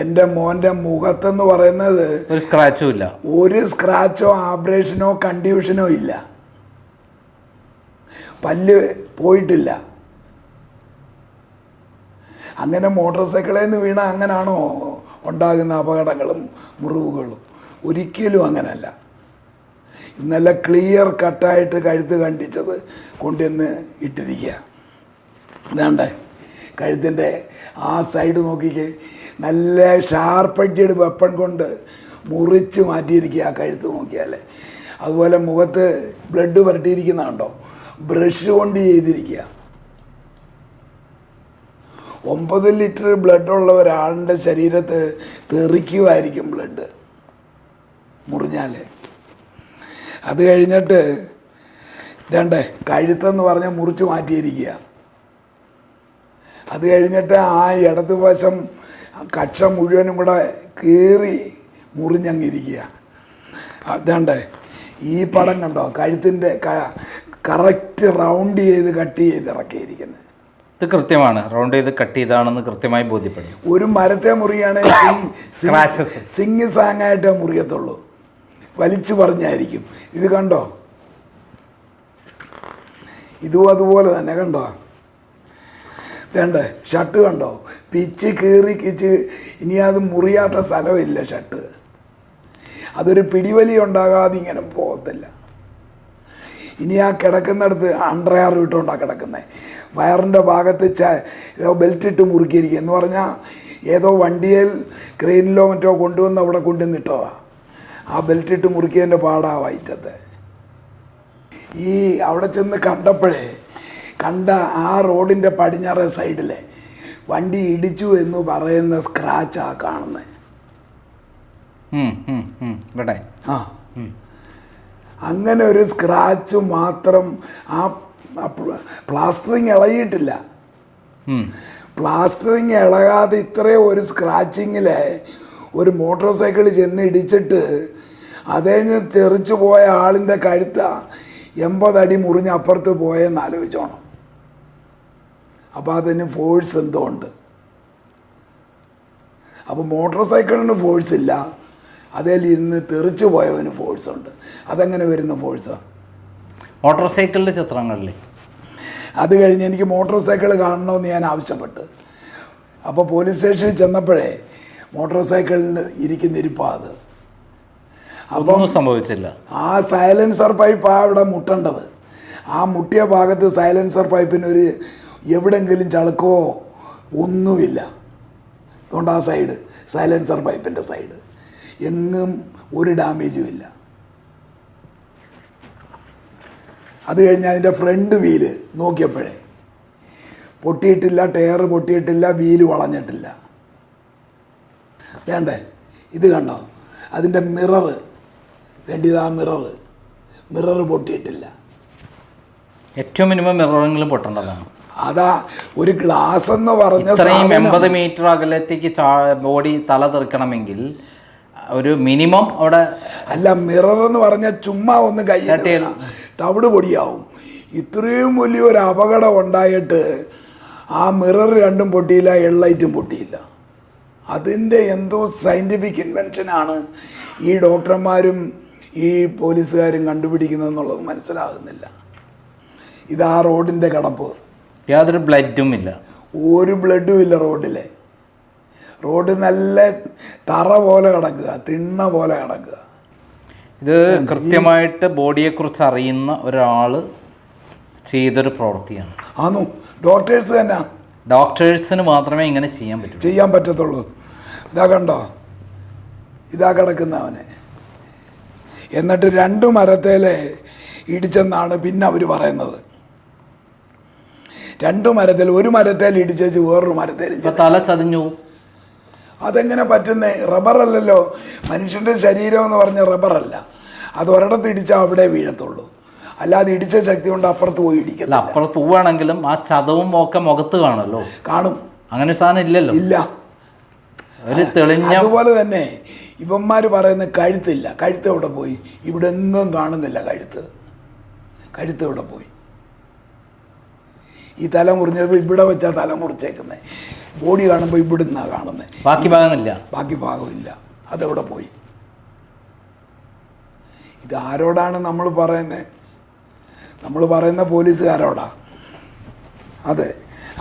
എൻ്റെ മോൻ്റെ മുഖത്തെന്ന് പറയുന്നത് ഒരു സ്ക്രാച്ചും ഇല്ല. ഒരു സ്ക്രാച്ചോ ആബ്രേഷനോ കൺഡ്യൂഷനോ ഇല്ല. പല്ല് പോയിട്ടില്ല. അങ്ങനെ മോട്ടോർ സൈക്കിളിൽ നിന്ന് വീണ അങ്ങനാണോ ഉണ്ടാകുന്ന അപകടങ്ങളും മുറിവുകളും? ഒരിക്കലും അങ്ങനല്ല. ഇന്നലെ ക്ലിയർ കട്ടായിട്ട് കഴുത്ത് കണ്ടിച്ചത് കൊണ്ടുവന്ന് ഇട്ടിരിക്കുക. ഇതാണ്ടേ കഴുത്തിൻ്റെ ആ സൈഡ് നോക്കിക്ക്, നല്ല ഷാർപ്പഡ്ജഡ് വെപ്പൺ കൊണ്ട് മുറിച്ച് മാറ്റിയിരിക്കുക ആ കഴുത്ത് നോക്കിയാൽ. അതുപോലെ മുഖത്ത് ബ്ലഡ് പുരട്ടിയിരിക്കുന്നതുണ്ടോ, ബ്രഷ് കൊണ്ട് ചെയ്തിരിക്കുക. 9 ലിറ്റർ ബ്ലഡുള്ള ഒരാളുടെ ശരീരത്ത് തെറിക്കുമായിരിക്കും ബ്ലഡ് മുറിഞ്ഞാൽ. അത് കഴിഞ്ഞിട്ട് ഇതേണ്ടേ കഴുത്തെന്ന് പറഞ്ഞാൽ മുറിച്ച് മാറ്റിയിരിക്കുക. അത് കഴിഞ്ഞിട്ട് ആ ഇടതുവശം കക്ഷ മുഴുവനും കൂടെ കീറി മുറിഞ്ഞങ്ങിരിക്കുക. അതേണ്ടേ ഈ പടം കണ്ടോ, കഴുത്തിൻ്റെ കറക്റ്റ് റൗണ്ട് ചെയ്ത് കട്ട് ചെയ്ത് ഇറക്കിയിരിക്കുന്നത്. ഇത് കൃത്യമാണ്, റൗണ്ട് ചെയ്ത് കട്ട് ചെയ്താണെന്ന് കൃത്യമായി ബോധ്യപ്പെടും. ഒരു മരത്തെ മുറിയാണെങ്കിൽ സിങ് സാങ്ങായിട്ടേ മുറിയത്തുള്ളൂ, വലിച്ചു പറഞ്ഞായിരിക്കും. ഇത് കണ്ടോ, ഇതും അതുപോലെ തന്നെ കണ്ടോ. വേണ്ടേ ഷർട്ട് കണ്ടോ, പിച്ച് കീറി കിച്ച്. ഇനി അത് മുറിയാത്ത സ്ഥലമില്ല ഷർട്ട്. അതൊരു പിടിവലി ഉണ്ടാകാതെ ഇങ്ങനെ പോകത്തില്ല. ഇനി ആ കിടക്കുന്നിടത്ത് അണ്ടർവെയർ ഇട്ടുകൊണ്ടാണ് കിടക്കുന്നത്. വയറിൻ്റെ ഭാഗത്ത് ഏതോ ബെൽറ്റിട്ട് മുറുക്കിയിരിക്കുക എന്ന് പറഞ്ഞാൽ ഏതോ വണ്ടിയിൽ ക്രെയിനിലോ മറ്റോ കൊണ്ടുവന്ന് അവിടെ കൊണ്ടുവന്നിട്ടതാണ്. ആ ബെൽറ്റിട്ട് മുറുക്കിയതിൻ്റെ പാടാ വയറ്റത്തെ. ഈ അവിടെ ചെന്ന് കണ്ടപ്പോഴേ കണ്ട ആ റോഡിൻ്റെ പടിഞ്ഞാറേ സൈഡിലെ വണ്ടി ഇടിച്ചു എന്ന് പറയുന്ന സ്ക്രാച്ചാണ് കാണുന്നത്. ആ അങ്ങനെ ഒരു സ്ക്രാച്ച് മാത്രം. ആ പ്ലാസ്റ്ററിങ് ഇളകിയിട്ടില്ല. പ്ലാസ്റ്ററിങ് ഇളകാതെ ഇത്രയും ഒരു സ്ക്രാച്ചിങ്ങിൽ ഒരു മോട്ടോർ സൈക്കിൾ ചെന്ന് ഇടിച്ചിട്ട് അതേന്ന് തെറിച്ചു പോയ ആളിൻ്റെ കഴുത്ത 80 അടി മുറിഞ്ഞ് അപ്പുറത്ത് പോയെന്ന് ആലോചിച്ചോണം. അപ്പോൾ അതിന് ഫോഴ്സ് എന്തോ ഉണ്ട്. അപ്പോൾ മോട്ടോർ സൈക്കിളിന് ഫോഴ്സ് ഇല്ല, അതിൽ ഇരുന്ന് തെറിച്ചു പോയവന് ഫോഴ്സ് ഉണ്ട്. അതെങ്ങനെ വരുന്ന ഫോഴ്സാണ്? മോട്ടോർ സൈക്കിളിൻ്റെ ചിത്രങ്ങളിൽ. അത് കഴിഞ്ഞ് എനിക്ക് മോട്ടോർ സൈക്കിൾ കാണണമെന്ന് ഞാൻ ആവശ്യപ്പെട്ട്. അപ്പോൾ പോലീസ് സ്റ്റേഷനിൽ ചെന്നപ്പോഴേ മോട്ടോർ സൈക്കിളിന് ഇരിക്കുന്നിരിപ്പാണ് അത്. അപ്പം സംഭവിച്ചില്ല. ആ സൈലൻസർ പൈപ്പാണ് അവിടെ മുട്ടേണ്ടത്. ആ മുട്ടിയ ഭാഗത്ത് സൈലൻസർ പൈപ്പിനൊരു എവിടെങ്കിലും ചളുക്കോ ഒന്നുമില്ല. അതുകൊണ്ട് ആ സൈഡ് സൈലൻസർ പൈപ്പിൻ്റെ സൈഡ് എങ്ങും ഒരു ഡാമേജും ഇല്ല. അത് കഴിഞ്ഞ് അതിൻ്റെ ഫ്രണ്ട് വീല് നോക്കിയപ്പോഴേ പൊട്ടിയിട്ടില്ല, ടയർ പൊട്ടിയിട്ടില്ല, വീല് വളഞ്ഞിട്ടില്ല. വേണ്ടേ ഇത് കണ്ടോ, അതിൻ്റെ മിററ് വേണ്ടിയതാ, മിററ് പൊട്ടിയിട്ടില്ല. ഏറ്റവും മിനിമം മിററെങ്കിലും പൊട്ടേണ്ടതാണ്. അതാ ഒരു ഗ്ലാസ് എന്ന് പറഞ്ഞ 80 മീറ്റർ അകലത്തേക്ക് ബോഡി തല തെറിക്കണമെങ്കിൽ ഒരു മിനിമം അവിടെ അല്ല. മിറർ എന്ന് പറഞ്ഞാൽ ചുമ്മാ ഒന്ന് കയ്യിൽ തവിട് പൊടിയാവും. ഇത്രയും വലിയൊരു അപകടം ഉണ്ടായിട്ട് ആ മിറർ രണ്ടും പൊട്ടിയില്ല, ഹെഡ്ലൈറ്റും പൊട്ടിയില്ല. അതിൻ്റെ എന്തോ സയൻറ്റിഫിക് ഇൻവെൻഷനാണ് ഈ ഡോക്ടർമാരും ഈ പോലീസുകാരും കണ്ടുപിടിക്കുന്നതെന്നുള്ളത് മനസ്സിലാകുന്നില്ല. ഇത് ആ റോഡിൻ്റെ കിടപ്പ്. യാതൊരു ബ്ലഡും ഇല്ല, ഒരു ബ്ലഡും ഇല്ല റോഡിലെ. റോഡ് നല്ല തറ പോലെ കിടക്കുക, തിണ്ണ പോലെ കിടക്കുക. ഇത് കൃത്യമായിട്ട് ബോഡിയെക്കുറിച്ച് അറിയുന്ന ഒരാൾ ചെയ്തൊരു പ്രവൃത്തിയാണ്. ആന്നു, ഡോക്ടേഴ്സ് തന്നെ. ഡോക്ടേഴ്സിന് മാത്രമേ ഇങ്ങനെ ചെയ്യാൻ പറ്റത്തുള്ളൂ. ഇതാ കണ്ടോ, ഇതാ കിടക്കുന്നവനെ. എന്നിട്ട് 2 മരത്തേലെ ഇടിച്ചെന്നാണ് പിന്നെ അവർ പറയുന്നത്. 2 മരത്തിൽ, ഒരു മരത്തേൽ ഇടിച്ചു വേറൊരു മരത്തേൽ തല ചതിഞ്ഞു. അതെങ്ങനെ പറ്റുന്നേ? റബ്ബറല്ലല്ലോ, മനുഷ്യൻ്റെ ശരീരം എന്ന് പറഞ്ഞ റബ്ബറല്ല. അത് ഒരിടത്ത് ഇടിച്ചാൽ അവിടെ വീഴത്തുള്ളൂ, അല്ലാതെ ഇടിച്ച ശക്തി കൊണ്ട് അപ്പുറത്ത് പോയി ഇടിക്കില്ല. അപ്പുറത്ത് പോവുകയാണെങ്കിലും ആ ചതവും ഒക്കെ മുഖത്ത് കാണുമല്ലോ. കാണും. അങ്ങനെ സാധനം ഇല്ലല്ലോ. ഇല്ല. ഒരു തെളിഞ്ഞ. അതുപോലെ തന്നെ ഇവന്മാർ പറയുന്ന കഴുത്തില്ല. കഴുത്ത് എവിടെ പോയി? ഇവിടെ ഒന്നും കാണുന്നില്ല. കഴുത്ത് എവിടെ പോയി? ഈ തല മുറിഞ്ഞത് ഇവിടെ വെച്ചാൽ തല മുറിച്ചേക്കുന്നത്. ബോഡി കാണുമ്പോൾ ഇവിടെ നിന്നാണ് കാണുന്നത്. ബാക്കി ഭാഗമില്ല. അതെവിടെ പോയി? ഇത് ആരോടാണ് നമ്മൾ പറയുന്നത്? നമ്മൾ പറയുന്ന പോലീസുകാരോടാ. അതെ.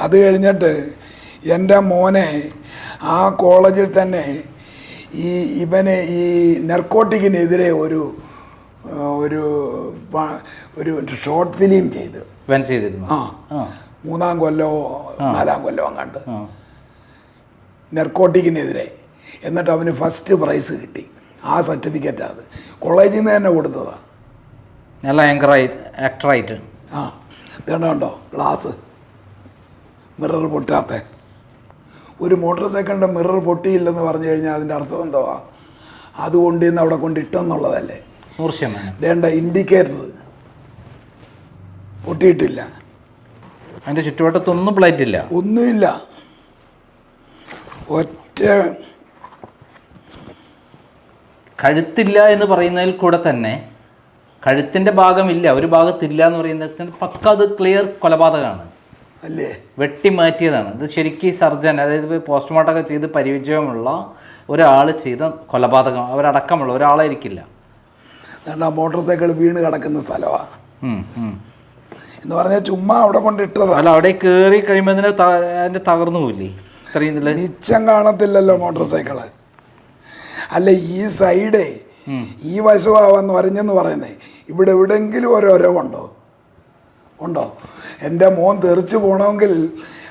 അത് കഴിഞ്ഞിട്ട് എൻ്റെ മോനെ ആ കോളേജിൽ തന്നെ ഇവനെ ഈ നെർക്കോട്ടിക്കിനെതിരെ ഒരു ഷോർട്ട് ഫിലിം ചെയ്തിരുന്നു. 3-ാം കൊല്ലോ 4-ാം കൊല്ലോ അങ്ങാണ്ട്, നെർക്കോട്ടിക്കിനെതിരെ. എന്നിട്ട് അവന് ഫസ്റ്റ് പ്രൈസ് കിട്ടി. ആ സർട്ടിഫിക്കറ്റ് അത് കോളേജിൽ നിന്ന് തന്നെ കൊടുത്തതാണ്. ആക്ടറായിട്ട്. കണ്ടോ ഗ്ലാസ്, മിറർ പൊട്ടാത്ത. ഒരു മോട്ടോർ സൈക്കിളിൻ്റെ മിറർ പൊട്ടിയില്ലെന്ന് പറഞ്ഞു കഴിഞ്ഞാൽ അതിൻ്റെ അർത്ഥം എന്തുവാ? അതുകൊണ്ട് ഇന്ന് അവിടെ കൊണ്ടിട്ടെന്നുള്ളതല്ലേ. വേണ്ട, ഇൻഡിക്കേറ്റർ പൊട്ടിയിട്ടില്ല. അതിൻ്റെ ചുറ്റുവട്ടത്തൊന്നും പ്ലേറ്റ് ഇല്ല, ഒന്നുമില്ല. ഒറ്റ കഴുത്തില്ല എന്ന് പറയുന്നതിൽ കൂടെ തന്നെ കഴുത്തിൻ്റെ ഭാഗമില്ല, ഒരു ഭാഗത്തില്ല എന്ന് പറയുന്നത് പക്ക അത് ക്ലിയർ കൊലപാതകമാണ് അല്ലേ? വെട്ടിമാറ്റിയതാണ്. ഇത് ശരിക്കും സർജൻ, അതായത് പോസ്റ്റ്മോർട്ടമൊക്കെ ചെയ്ത് പരിചയമുള്ള ഒരാൾ ചെയ്ത കൊലപാതകം. അവരടക്കമുള്ള ഒരാളായിരിക്കില്ല. മോട്ടോർ സൈക്കിൾ വീണ് കിടക്കുന്ന സ്ഥലമാണ് എന്ന് പറഞ്ഞാൽ ചുമ്മാ അവിടെ കൊണ്ടിട്ടതാണ്. അല്ല, അവിടെ കയറി കഴിയുമ്പോൾ അതിൻ്റെ തകർന്നു പോയില്ലേ? ഇത്രയും നിച്ചം കാണത്തില്ലല്ലോ മോട്ടോർ സൈക്കിള്. അല്ല, ഈ സൈഡേ ഈ വശമാവെന്ന് പറഞ്ഞെന്ന് പറയുന്നേ, ഇവിടെ എവിടെയെങ്കിലും ഉണ്ടോ? എൻ്റെ മോൻ തെറിച്ച് പോകണമെങ്കിൽ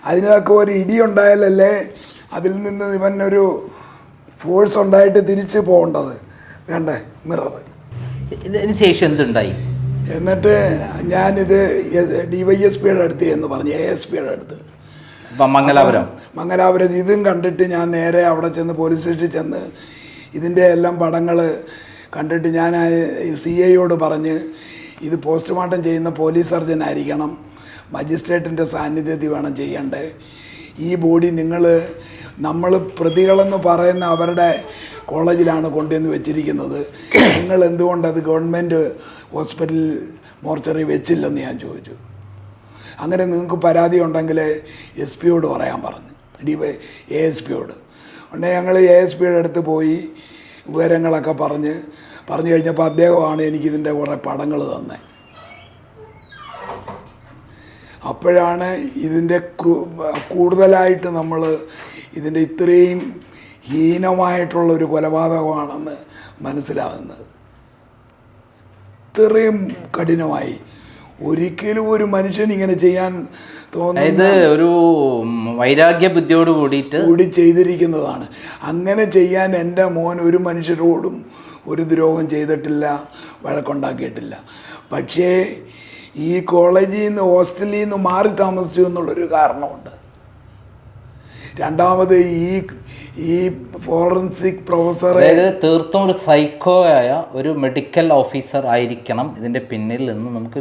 അതിനൊക്കെ ഒരു ഇടി ഉണ്ടായാലല്ലേ അതിൽ നിന്ന് ഇവനൊരു ഫോഴ്സ് ഉണ്ടായിട്ട് തിരിച്ച് പോകേണ്ടത്. വേണ്ടേ മിറർ. ഇതിന് ശേഷം എന്തുണ്ടായി? എന്നിട്ട് ഞാനിത് DYSPയുടെ അടുത്ത് എന്ന് പറഞ്ഞു, ASPയുടെ അടുത്ത് മംഗലാപുരം. ഇതും കണ്ടിട്ട് ഞാൻ നേരെ അവിടെ ചെന്ന് പോലീസ് സ്റ്റേഷനിൽ ചെന്ന് ഇതിൻ്റെ എല്ലാം പടങ്ങൾ കണ്ടിട്ട് ഞാൻ CIയോട് പറഞ്ഞ് ഇത് പോസ്റ്റ്മോർട്ടം ചെയ്യുന്ന പോലീസ് സർജൻ ആയിരിക്കണം, മജിസ്ട്രേറ്റിൻ്റെ സാന്നിധ്യത്തിൽ വേണം ചെയ്യണ്ടേ. ഈ ബോഡി നമ്മൾ പ്രതികളെന്ന് പറയുന്ന അവരുടെ കോളേജിലാണ് കൊണ്ടുവന്ന് വെച്ചിരിക്കുന്നത്. നിങ്ങൾ എന്തുകൊണ്ടത് ഗവൺമെൻറ് ഹോസ്പിറ്റൽ മോർച്ചറി വെച്ചില്ലെന്ന് ഞാൻ ചോദിച്ചു. അങ്ങനെ നിങ്ങൾക്ക് പരാതി ഉണ്ടെങ്കിൽ SP-യോട് പറയാൻ പറഞ്ഞു, ASPയോട്. ഉടനെ ഞങ്ങൾ ASPയുടെ അടുത്ത് പോയി വിവരങ്ങളൊക്കെ പറഞ്ഞു കഴിഞ്ഞപ്പോൾ അദ്ദേഹമാണ് എനിക്കിതിൻ്റെ കുറേ പടങ്ങൾ തന്നെ. അപ്പോഴാണ് ഇതിൻ്റെ കൂടുതലായിട്ട് നമ്മൾ ഇതിൻ്റെ ഇത്രയും ഹീനമായിട്ടുള്ളൊരു കൊലപാതകമാണെന്ന് മനസ്സിലാകുന്നത്. ഇത്രയും കഠിനമായി ഒരിക്കലും ഒരു മനുഷ്യൻ ഇങ്ങനെ ചെയ്യാൻ തോന്നുന്നത് ഒരു വൈരാഗ്യ ബുദ്ധിയോട് കൂടി ചെയ്തിരിക്കുന്നതാണ്. അങ്ങനെ ചെയ്യാൻ എൻ്റെ മോൻ ഒരു മനുഷ്യരോടും ഒരു ദ്രോഹം ചെയ്തിട്ടില്ല, വഴക്കുണ്ടാക്കിയിട്ടില്ല. പക്ഷേ ഈ കോളേജിൽ നിന്ന് ഹോസ്റ്റലിൽ നിന്ന് മാറി താമസിച്ചു എന്നുള്ളൊരു കാരണമുണ്ട്. രണ്ടാമത് ഈ ഫോറൻസിക് പ്രൊഫസർ, അതായത് തീർത്തും ഒരു സൈക്കോയായ ഒരു മെഡിക്കൽ ഓഫീസർ ആയിരിക്കണം ഇതിന്റെ പിന്നിൽ എന്ന് നമുക്ക്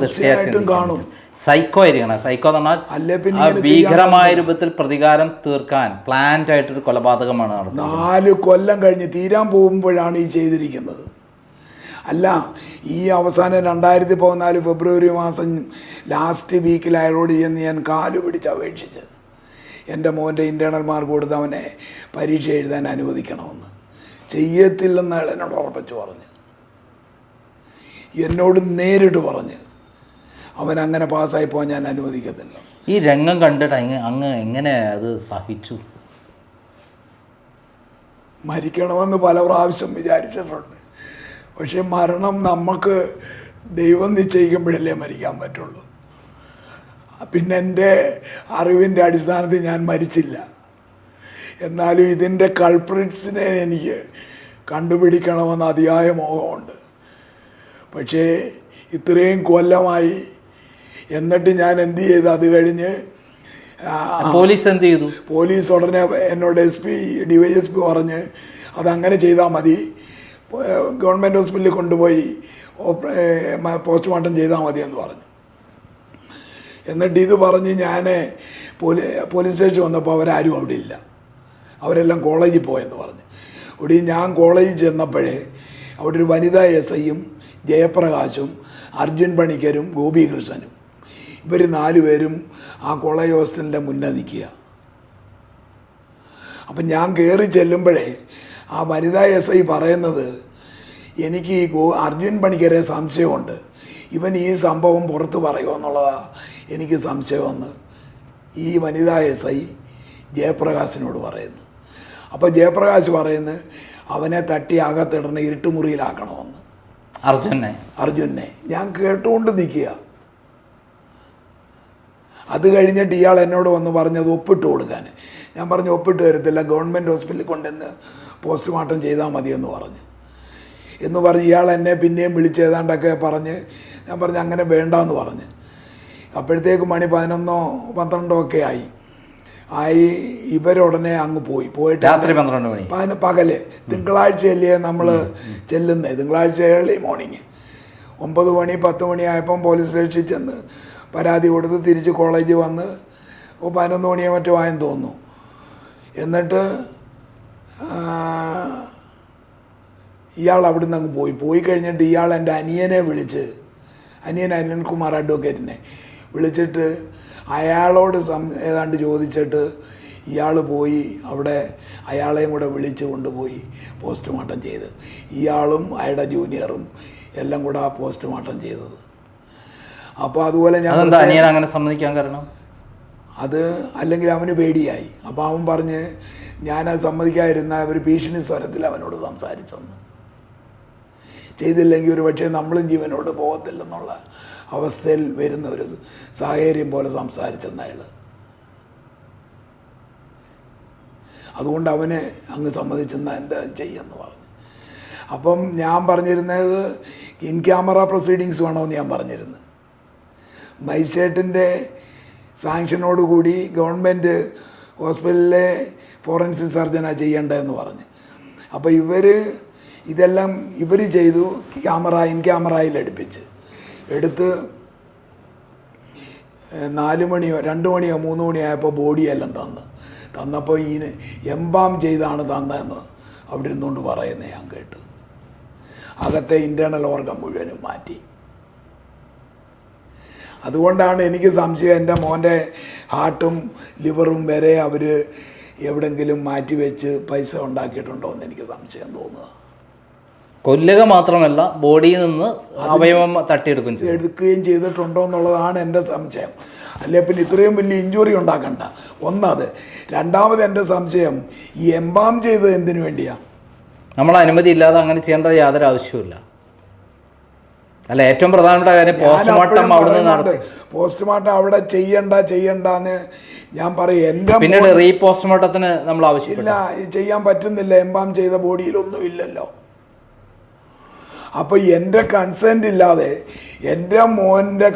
തീർച്ചയായിട്ടും കാണും. സൈക്കോ ആയിരിക്കണം. സൈക്കോ എന്ന് പറഞ്ഞാൽ ഭീകരമായ രൂപത്തിൽ പ്രതികാരം തീർക്കാൻ പ്ലാൻഡ് ആയിട്ടൊരു കൊലപാതകമാണ് നടന്നത്. 4 കൊല്ലം കഴിഞ്ഞ് തീരാൻ പോകുമ്പോഴാണ് ഈ ചെയ്തിരിക്കുന്നത്. അല്ല, ഈ അവസാനം 2014 ഫെബ്രുവരി മാസം ലാസ്റ്റ് വീക്കിൽ അയാളോട് ചെന്ന് ഞാൻ കാല് പിടിച്ച് അപേക്ഷിച്ച് എൻ്റെ മോൻ്റെ ഇൻറ്റേർണൽ മാർക്ക് കൊടുത്ത് അവനെ പരീക്ഷ എഴുതാൻ അനുവദിക്കണമെന്ന്. ചെയ്യത്തില്ലെന്ന് അയാൾ എന്നോട് ഉറപ്പിച്ച് പറഞ്ഞ്, എന്നോട് നേരിട്ട് പറഞ്ഞ് അവൻ അങ്ങനെ പാസ്സായി പോകാൻ ഞാൻ അനുവദിക്കത്തില്ല. ഈ രംഗം കണ്ടിട്ട് അങ്ങ് എങ്ങനെ അത് സഹിച്ചു? മരിക്കണമെന്ന് പല പ്രാവശ്യം വിചാരിച്ചിട്ടുണ്ട്. പക്ഷെ മരണം നമുക്ക് ദൈവം നിശ്ചയിക്കുമ്പോഴല്ലേ മരിക്കാൻ പറ്റുള്ളൂ. പിന്നെ എൻ്റെ അറിവിൻ്റെ അടിസ്ഥാനത്തിൽ ഞാൻ മരിച്ചില്ല. എന്നാലും ഇതിൻ്റെ കൾപ്രിറ്റ്സിനെ എനിക്ക് കണ്ടുപിടിക്കണമെന്ന് അതിയായ മോഹമുണ്ട്. പക്ഷേ ഇത്രയും കൊല്ലമായി, എന്നിട്ട് ഞാൻ എന്ത് ചെയ്തു? അത് കഴിഞ്ഞ് പോലീസ് എന്ത് ചെയ്തു? പോലീസ് ഉടനെ എന്നോട് DYSP പറഞ്ഞ് അതങ്ങനെ ചെയ്താൽ മതി, ഗവൺമെൻറ് ഹോസ്പിറ്റലിൽ കൊണ്ടുപോയി പോസ്റ്റ്മോർട്ടം ചെയ്താൽ മതി എന്ന് പറഞ്ഞു. എന്നിട്ട് ഇത് പറഞ്ഞ് ഞാൻ പോലീസ് സ്റ്റേഷൻ വന്നപ്പോൾ അവരാരും അവിടെ ഇല്ല, അവരെല്ലാം കോളേജിൽ പോയെന്ന് പറഞ്ഞു. ഇവിടെ ഞാൻ കോളേജിൽ ചെന്നപ്പോഴേ അവിടെ ഒരു വനിതാ SIയും ജയപ്രകാശും അർജുൻ പണിക്കരും ഗോപികൃഷ്ണനും ഇവർ 4 പേരും ആ കോളേജ് ഹോസ്റ്റലിൻ്റെ മുന്നേ നിൽക്കുക. അപ്പം ഞാൻ കയറി ചെല്ലുമ്പോഴേ ആ വനിതാ SI പറയുന്നത്, എനിക്ക് ഈ അർജുൻ പണിക്കരെ സംശയമുണ്ട്, ഇവൻ ഈ സംഭവം പുറത്ത് പറയുമോ എന്നുള്ളതാണ് എനിക്ക് സംശയമെന്ന് ഈ വനിതാ SI ജയപ്രകാശിനോട് പറയുന്നു. അപ്പോൾ ജയപ്രകാശ് പറയുന്നത് അവനെ തട്ടി അകത്തിടണ ഇരുട്ടുമുറിയിലാക്കണമെന്ന്. അർജുനെ ഞാൻ കേട്ടുകൊണ്ട് നിൽക്കുക. അത് കഴിഞ്ഞിട്ട് ഇയാൾ എന്നോട് വന്ന് പറഞ്ഞത് ഒപ്പിട്ട് കൊടുക്കാൻ. ഞാൻ പറഞ്ഞു ഒപ്പിട്ട് തരത്തില്ല, ഗവൺമെൻറ് ഹോസ്പിറ്റലിൽ കൊണ്ടുവന്ന് പോസ്റ്റ്മോർട്ടം ചെയ്താൽ മതിയെന്ന് പറഞ്ഞ് ഇയാൾ എന്നെ പിന്നെയും വിളിച്ച് ഏതാണ്ടൊക്കെ പറഞ്ഞ്, ഞാൻ പറഞ്ഞു അങ്ങനെ വേണ്ടെന്ന് പറഞ്ഞ്. അപ്പോഴത്തേക്ക് മണി 11-12 ഒക്കെ ആയി. ഇവരുടനെ അങ്ങ് പോയിട്ട് രാത്രി 12 മണി പകല് തിങ്കളാഴ്ചയല്ലേ നമ്മൾ ചെല്ലുന്നത്, തിങ്കളാഴ്ച ഏർലി മോർണിംഗ് 9 മണി 10 മണിയായപ്പം പോലീസ് സ്റ്റേഷനിൽ ചെന്ന് പരാതി കൊടുത്ത് തിരിച്ച് കോളേജിൽ വന്ന് 11 മണിയോ മറ്റോ ആയെന്ന് തോന്നുന്നു. എന്നിട്ട് ഇയാൾ അവിടെ നിന്ന് അങ്ങ് പോയി കഴിഞ്ഞിട്ട് ഇയാൾ എൻ്റെ അനിയനെ വിളിച്ച്, അനിൽകുമാർ അഡ്വക്കേറ്റിനെ വിളിച്ചിട്ട് അയാളോട് ഏതാണ്ട് ചോദിച്ചിട്ട് ഇയാൾ പോയി അവിടെ അയാളെയും കൂടെ വിളിച്ച് കൊണ്ടുപോയി പോസ്റ്റ്മോർട്ടം ചെയ്ത്. ഇയാളും അയാളുടെ ജൂനിയറും എല്ലാം കൂടെ ആ പോസ്റ്റ്മോർട്ടം ചെയ്തത്. അപ്പോൾ അതുപോലെ ഞാൻ അങ്ങനെ സമ്മതിക്കാൻ കാരണം അത് അല്ലെങ്കിൽ അവന് പേടിയായി. അപ്പോൾ അവൻ പറഞ്ഞ് ഞാനത് സമ്മതിക്കാതിരുന്ന ഒരു ഭീഷണി സ്വരത്തിൽ അവനോട് സംസാരിച്ചെന്ന്, ചെയ്തില്ലെങ്കിൽ ഒരു പക്ഷേ നമ്മളും ജീവനോട് പോകത്തില്ലെന്നുള്ള അവസ്ഥയിൽ വരുന്ന ഒരു സാഹചര്യം പോലെ സംസാരിച്ചെന്ന് അയാൾ. അതുകൊണ്ട് അവനെ അങ്ങ് സമ്മതിച്ചെന്നാൽ എന്താ ചെയ്യുമെന്ന് പറഞ്ഞു. അപ്പം ഞാൻ പറഞ്ഞിരുന്നത് ഇൻ ക്യാമറ പ്രൊസീഡിങ്സ് വേണമെന്ന് ഞാൻ പറഞ്ഞിരുന്നു. മജിസ്ട്രേറ്റിൻ്റെ സാങ്ഷനോടുകൂടി ഗവൺമെൻറ് ഹോസ്പിറ്റലിലെ ഫോറൻസിക് സർജനാണ് ചെയ്യേണ്ടതെന്ന് പറഞ്ഞ്. അപ്പോൾ ഇതെല്ലാം ഇവർ ചെയ്തു. ഇൻ ക്യാമറയിൽ എടുത്ത് 4 മണിയോ 2 മണിയോ 3 മണിയോ ആയപ്പോൾ ബോഡിയെല്ലാം തന്നപ്പോൾ ഈ എംബാം ചെയ്താണ് തന്നതെന്ന് അവിടെ ഇരുന്നുകൊണ്ട് പറയുന്നത് ഞാൻ കേട്ടു. അകത്തെ ഇൻറ്റേർണൽ ഓർഗൻ മുഴുവനും മാറ്റി. അതുകൊണ്ടാണ് എനിക്ക് സംശയം എൻ്റെ മോൻ്റെ ഹാർട്ടും ലിവറും വരെ അവർ എവിടെങ്കിലും മാറ്റിവെച്ച് പൈസ ഉണ്ടാക്കിയിട്ടുണ്ടോ എന്ന് എനിക്ക് സംശയം തോന്നുക. കൊല്ലുക മാത്രമല്ല ബോഡിയിൽ നിന്ന് അവയവം എടുക്കുകയും ചെയ്തിട്ടുണ്ടോ എന്നുള്ളതാണ് എൻ്റെ സംശയം. അല്ലെ പിന്നെ ഇത്രയും വലിയ ഇഞ്ചുറി ഉണ്ടാക്കണ്ട. ഒന്നത്. രണ്ടാമത് എൻ്റെ സംശയം ഈ എംബാം ചെയ്തത് എന്തിനു വേണ്ടിയാണ്? നമ്മൾ അനുമതി ഇല്ലാതെ അങ്ങനെ ചെയ്യേണ്ട യാതൊരു ആവശ്യമില്ല. അല്ല, ഏറ്റവും പ്രധാനപ്പെട്ട കാര്യം പോസ്റ്റ്മോർട്ടം അവിടെ നടത്തി. പോസ്റ്റ്മോർട്ടം അവിടെ ചെയ്യണ്ടെന്ന് ഞാൻ പറയും. എൻ്റെ പിന്നീട് റീപോസ്റ്റ്മോർട്ടത്തിന് നമ്മൾ ആവശ്യമില്ല, ചെയ്യാൻ പറ്റുന്നില്ല. എംബാം ചെയ്ത ബോഡിയിലൊന്നും ഇല്ലല്ലോ. അപ്പോൾ എൻ്റെ കൺസെൻറ്റ് ഇല്ലാതെ എൻ്റെ മോൻ്റെ